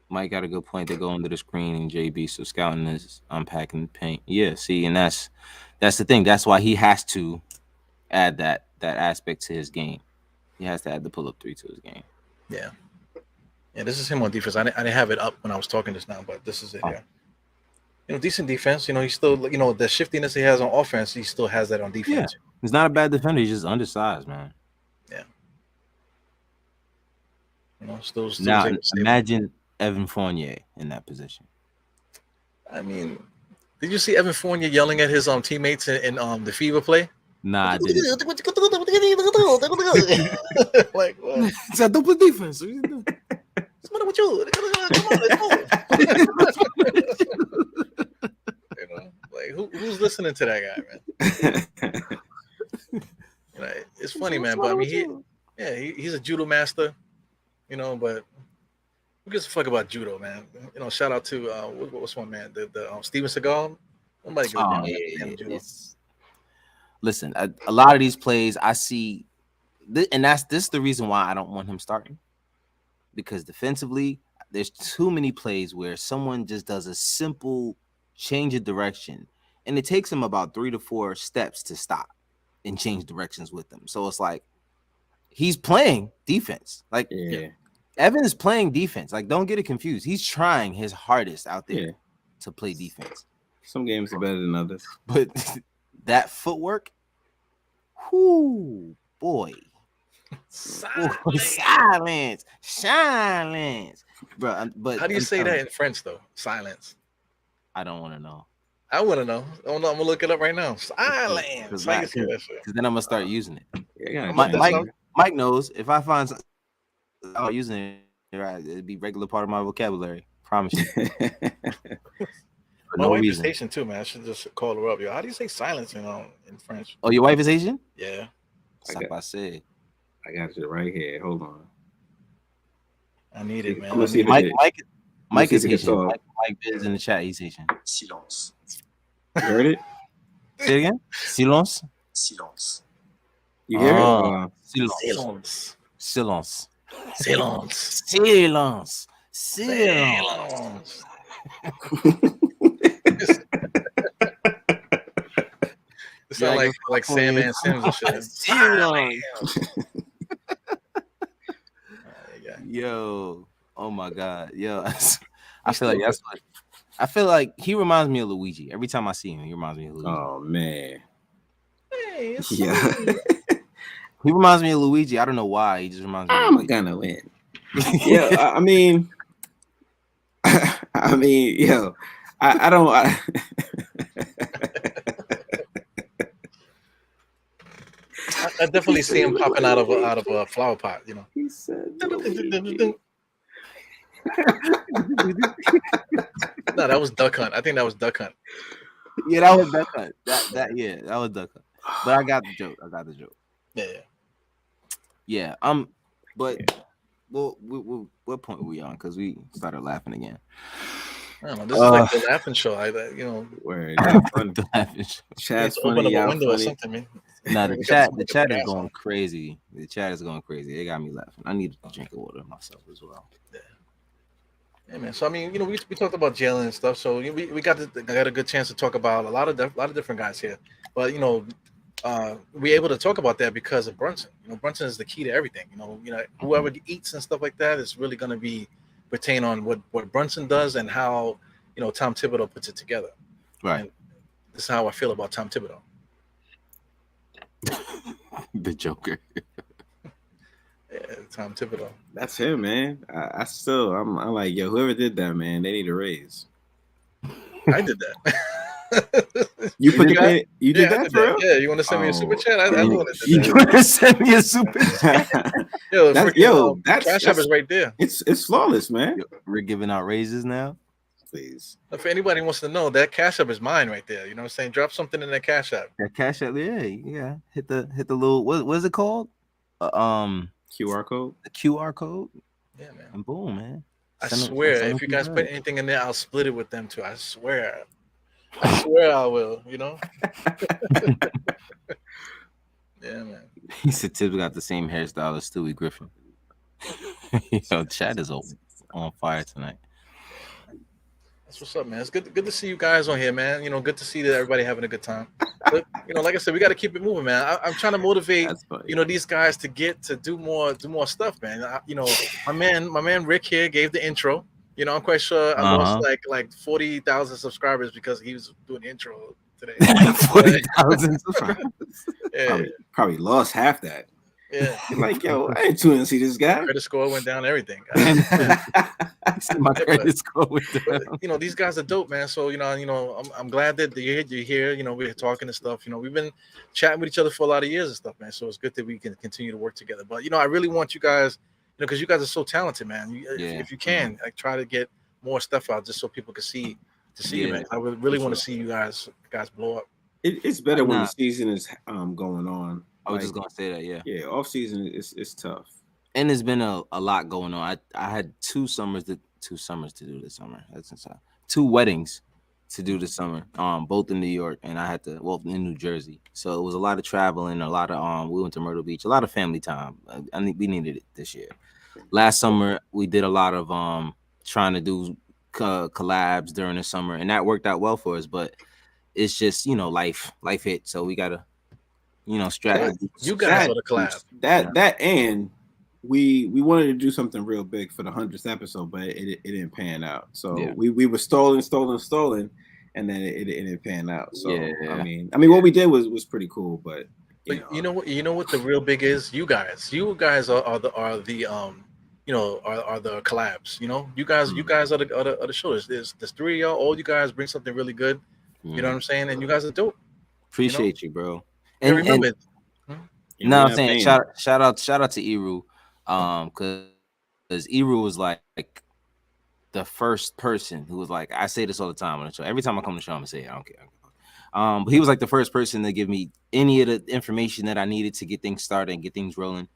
S2: Mike got a good point. They go under the screen and JB. So scouting is unpacking the paint. Yeah, see, and that's the thing. That's why he has to add that aspect to his game. He has to add the pull-up three to his game.
S3: Yeah. Yeah, this is him on defense. I didn't have it up when I was talking just now, but this is it here. Decent defense. He's still, the shiftiness he has on offense, he still has that on defense.
S2: Yeah. He's not a bad defender. He's just undersized, man.
S3: Yeah. Still
S2: now imagine Evan Fournier in that position.
S3: I mean, did you see Evan Fournier yelling at his teammates in the Fever play?
S2: Nah, I didn't.
S3: Like, what?
S2: It's a double defense.
S3: What's the matter with you? Come on, let's go. Like who's listening to that guy, man? It's funny, man. But I mean, he's a judo master, But who gives a fuck about judo, man? Shout out to what's one man? The Steven Seagal. Nobody gives a damn judo.
S2: Listen, a lot of these plays I see, and this is the reason why I don't want him starting. Because defensively, there's too many plays where someone just does a simple change of direction, and it takes him about 3 to 4 steps to stop and change directions with them. So it's like he's playing defense. Like Evan is playing defense. Like, don't get it confused. He's trying his hardest out there to play defense.
S1: Some games are better than others,
S2: but that footwork, whoo, boy. Silence, bro. But
S3: how do you say that in French though? Silence.
S2: I don't want to know.
S3: I want to know. I'm gonna look it up right now. Silence.
S2: Because then I'm gonna start using it.
S1: Yeah,
S2: Mike knows if I find something I'm using it, it'd be regular part of my vocabulary. Promise you.
S3: My wife is Asian too, man. I should just call her up. Yo, how do you say silence in French?
S2: Oh, your wife is Asian?
S3: Yeah.
S2: I
S1: got you right here. Hold on.
S3: I need it, man.
S2: Mike is Asian. Mike is in the chat. He's Asian.
S6: Silence.
S1: You heard it?
S2: Say it again. Silence.
S6: Silence.
S1: You hear it?
S3: Silence.
S2: Silence.
S3: Silence.
S2: Silence. Silence.
S3: It sounds like Sandman Sims and shit.
S2: Yo, oh my God, yo, I feel like he reminds me of Luigi. Every time I see him, he reminds me of Luigi.
S1: Oh man,
S3: hey,
S1: yeah,
S2: he reminds me of Luigi. I don't know why. He just reminds me.
S1: I'm gonna win. Yeah, I mean, yo, I don't.
S3: I definitely see him popping out of a flower pot,
S1: He said,
S3: No, that was Duck Hunt. I think that was Duck Hunt.
S2: Yeah, that was Duck Hunt. That was Duck Hunt. But I got the joke. Yeah. But well, what point are we on? Because we started laughing again.
S3: I don't know. This is like the laughing show.
S1: Word.
S2: The laughing show.
S1: Chat's
S3: open
S1: funny.
S3: up a window or
S1: Funny.
S3: something, man.
S2: Nah, the chat is going crazy. The chat is going crazy. They got me laughing. I need a drink of water myself as well.
S3: Yeah, man. So I mean, we talked about Jalen and stuff. So we got a good chance to talk about a lot of different guys here. But we're able to talk about that because of Brunson. Brunson is the key to everything. Whoever eats and stuff like that is really going to be pertain on what Brunson does and how Tom Thibodeau puts it together.
S2: Right.
S3: And this is how I feel about Tom Thibodeau.
S2: The Joker.
S3: Yeah, Tom Thibodeau.
S1: That's him, man. I'm like, yo, whoever did that, man, they need a raise.
S3: I did that.
S1: You put you did that for real?
S3: Yeah, you want to send me a super chat? I want to do that.
S2: You want to send me a super chat?
S3: That's Cash App is right there.
S1: It's flawless, man.
S2: We're giving out raises now.
S1: Please.
S3: If anybody wants to know, that Cash App is mine right there. You know what I'm saying? Drop something in that Cash App.
S2: That Cash App, yeah. Hit the little what is it called?
S1: QR code.
S2: The QR code,
S3: Yeah, man.
S2: and boom, man.
S3: I
S2: Send 'em-
S3: swear,
S2: send 'em
S3: if you
S2: some
S3: guys put
S2: bread.
S3: anything in there, I'll split it with them too. I swear. I swear I will. You know. Yeah, man.
S2: He said Tibbs got the same hairstyle as Stewie Griffin. Yo, Chad is on fire tonight.
S3: That's what's up, man. It's good to see you guys on here, man. You know, good to see that everybody having a good time. But you know, like I said, we got to keep it moving, man. I'm trying to motivate,
S1: That's funny.
S3: you know, these guys to get to do more stuff, man. You know, my man Rick here gave the intro. You know, I'm quite sure I lost like 40,000 subscribers because he was doing the intro today.
S2: 40,000 subscribers.
S3: Yeah,
S1: Probably lost half that.
S3: yeah.
S1: Like, yo, I ain't tuning to see this guy.
S3: Credit score went down, everything.
S2: My credit score went down.
S3: You know, these guys are dope, man. So you know, I'm glad that you're here. You know, we're talking and stuff. You know, we've been chatting with each other for a lot of years and stuff, man. So it's good that we can continue to work together. But you know, I really want you guys, you know, because you guys are so talented, man. If you can, like, try to get more stuff out just so people can see you, man. I would really want to see you guys blow up.
S1: It's better when the season is going on.
S2: I was just gonna say that, yeah.
S1: Yeah, off season is tough.
S2: And there's been a lot going on. I had two summers to do this summer. That's insane. 2 weddings to do this summer. Both in New York, and I had to in New Jersey. So it was a lot of traveling, a lot of we went to Myrtle Beach, a lot of family time. I think we needed it this year. Last summer we did a lot of trying to do collabs during the summer, and that worked out well for us. But it's just, you know, life hit, so we gotta, you know, strategy.
S3: You guys are the collab.
S1: That and we wanted to do something real big for the 100th episode, but it didn't pan out. So we were stolen, and then it didn't pan out. So I mean what we did was pretty cool, but
S3: you know what the real big is? You guys are the you know, are the collabs. You know, you guys are the shoulders. There's 3 of y'all. All you guys bring something really good. You know what I'm saying? And you guys are dope.
S2: Appreciate you, bro.
S3: And remember,
S2: no, I'm saying shout out to Eru, because Eru was like the first person who was like, I say this all the time on the show. Every time I come to the show, I'm gonna say it. I don't care. But he was like the first person to give me any of the information that I needed to get things started and get things rolling.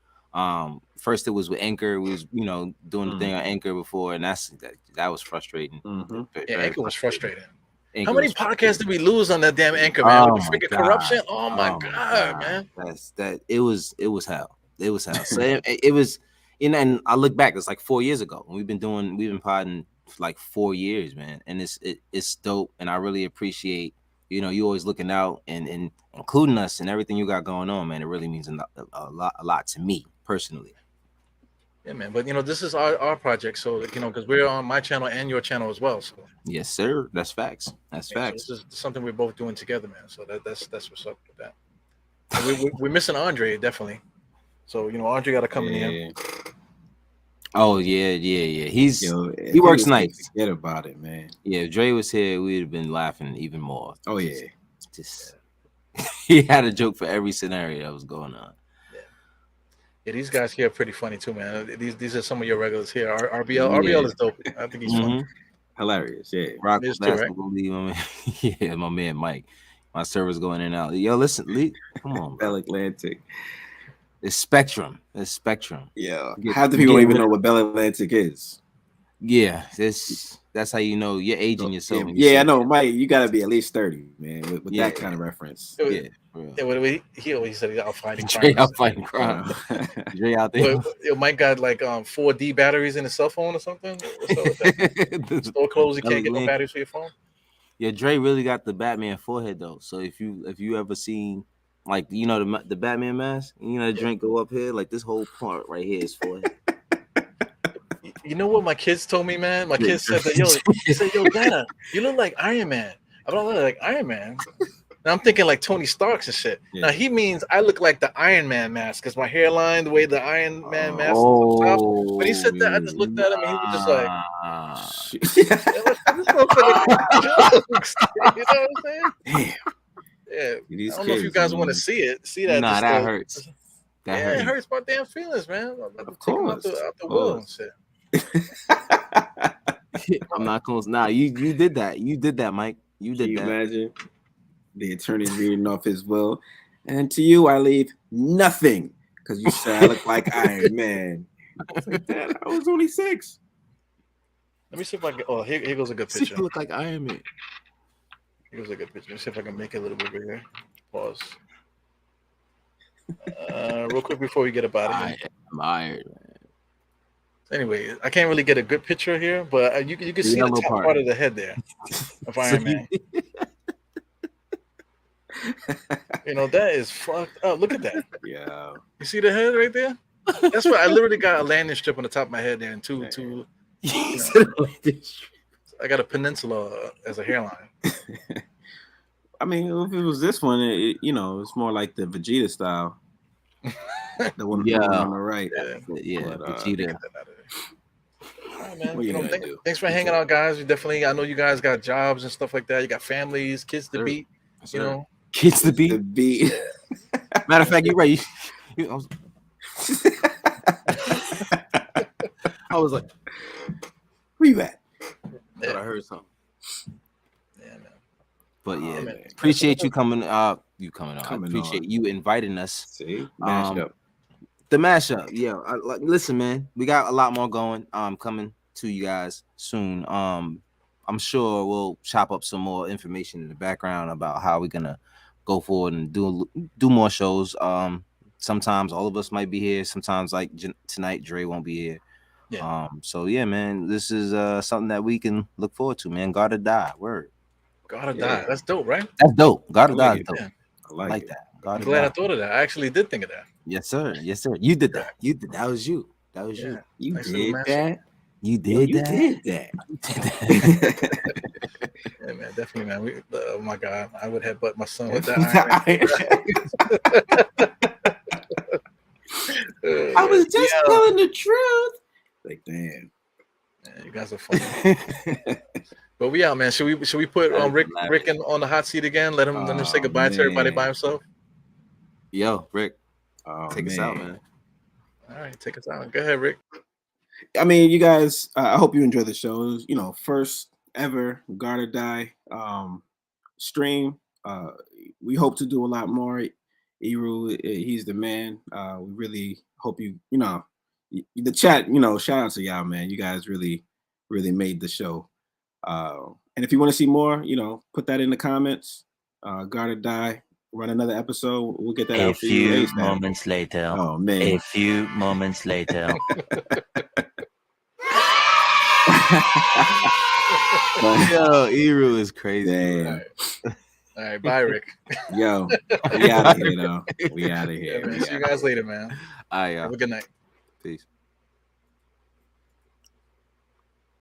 S2: First it was with Anchor. We was, you know, doing the thing on Anchor before, and that was frustrating.
S3: Yeah, Anchor was frustrating. How many podcasts did we lose on that damn Anchor, man? With the freaking corruption? Oh my god, man.
S2: It was hell. It was hell. So it was, you know, and I look back, it's like 4 years ago. We've been podding for like 4 years, man. And it's dope. And I really appreciate, you know, you always looking out and including us and everything you got going on, man. It really means a lot to me personally.
S3: Yeah, man. But you know, this is our project, so you know, because we're on my channel and your channel as well. So
S2: yes, sir. That's facts. That's facts.
S3: So this is something we're both doing together, man. So that's what's up with that. And we're missing Andre, definitely. So you know, Andre got to come in here.
S2: Oh yeah. He works nights.
S1: Forget about it, man.
S2: Yeah, if Dre was here, we'd have been laughing even more.
S1: Oh yeah.
S2: Just he had a joke for every scenario that was going on.
S3: Yeah, these guys here are pretty funny too, man. These are some of your regulars here. RBL is dope. I think he's funny.
S1: Hilarious, yeah.
S2: Rock basketball league, my man. Yeah, my man Mike. My server's going in and out. Yo, listen, come on,
S1: Bell Atlantic.
S2: It's Spectrum.
S1: Yeah, half the people don't even know what Bell Atlantic is.
S2: Yeah, that's how you know you're aging yourself.
S1: Yeah, I know, Mike. You got to be at least 30, man, with that kind of reference.
S3: Yeah. He always said he's out fighting crime.
S2: Dre out fighting crime. Dre out there.
S3: Mike got like 4D batteries in his cell phone or something. What's up with that? Store closed, you can't get no batteries for your phone.
S2: Yeah, Dre really got the Batman forehead though. So if you ever seen, like, you know, the Batman mask, you know, the drink go up here, like this whole part right here is forehead.
S3: You know what my kids told me, man? My kids said that, yo, Dada, you look like Iron Man. I don't look like Iron Man. Now I'm thinking like Tony Stark's and shit. Yeah. Now he means I look like the Iron Man mask because my hairline, the way the Iron Man mask looks up. When he said that, I just looked at him and he was just like, this jokes. You know what I'm saying?
S1: Damn.
S3: Yeah. I don't know if you guys want to see it. See that?
S2: Nah, that hurts.
S3: It hurts my damn feelings, man.
S1: Of course.
S3: Out the will and shit.
S2: I'm not close. Nah, you did that. You did that, Mike. You did that.
S1: Imagine the attorney's reading off his will, and to you I leave nothing because you said I look like Iron Man. I was like, Dad, I was only 6.
S3: Let me see if I can. Oh, here goes a good
S2: You
S3: picture.
S2: look like Iron Man.
S3: Here goes a good picture. Let's see if I can make it a little bit bigger. Pause. Real quick before we get up out of here.
S2: I'm Iron Man.
S3: Anyway, I can't really get a good picture here, but you can see the top part of the head there of Iron Man. You know, that is fucked up. Look at that.
S1: Yeah.
S3: You see the head right there? That's what I literally got a landing strip on the top of my head there, and two. You know, I got a peninsula as a hairline.
S1: I mean, if it was this one, it's more like the Vegeta style. The one on the right.
S2: Yeah,
S1: but,
S2: Vegeta.
S3: All right, man. Thanks for hanging out, guys. I know you guys got jobs and stuff like that. You got families, kids to beat. You know,
S2: kids to beat. Matter of fact, you're right. I was like,
S1: where you at?
S2: I thought I heard something.
S3: Yeah, man.
S2: But yeah, appreciate you coming up. Appreciate you inviting us.
S1: See, mashup.
S2: The mashup. Yeah, listen, man. We got a lot more going. Coming to you guys soon. I'm sure we'll chop up some more information in the background about how we're gonna go forward and do more shows. Sometimes all of us might be here. Sometimes, like tonight, Dre won't be here.
S3: Yeah.
S2: So yeah, man, this is something that we can look forward to, man. Gotta die. Word.
S3: Gotta die. That's dope, right?
S2: That's dope. Gotta die. Dope.
S3: Yeah.
S1: I like
S2: that.
S3: I'm glad I thought of that. I actually did think of that.
S2: Yes, sir. You did that. That was you.
S1: You
S3: Nice
S1: did that.
S2: You did that.
S1: Did that.
S3: Yeah, man, definitely, man. Oh my God, I would headbutt my son with that iron.
S1: I was just telling the truth. Like, damn.
S3: Man, you guys are funny. But we out, man. Should we put Rick on the hot seat again? Let him say goodbye to everybody by himself.
S2: Yo, Rick, take us out, man.
S3: All right, take us out. Go ahead, Rick.
S1: I mean, you guys, I hope you enjoy the shows. First ever Guard or Die stream. We hope to do a lot more. Eru, he's the man. We really hope the chat, shout out to y'all, man. You guys really, really made the show. And if you want to see more, put that in the comments. Guard or Die, run another episode. We'll get that out for you.
S6: A few moments later.
S1: Oh, man.
S6: A few moments later.
S2: Yo, Eru is crazy.
S1: Damn.
S3: All right, bye, Rick.
S1: Yo, we out of here, though. We out of here.
S3: Yeah, see you guys later, man.
S2: All right,
S3: Have a good night.
S2: Peace.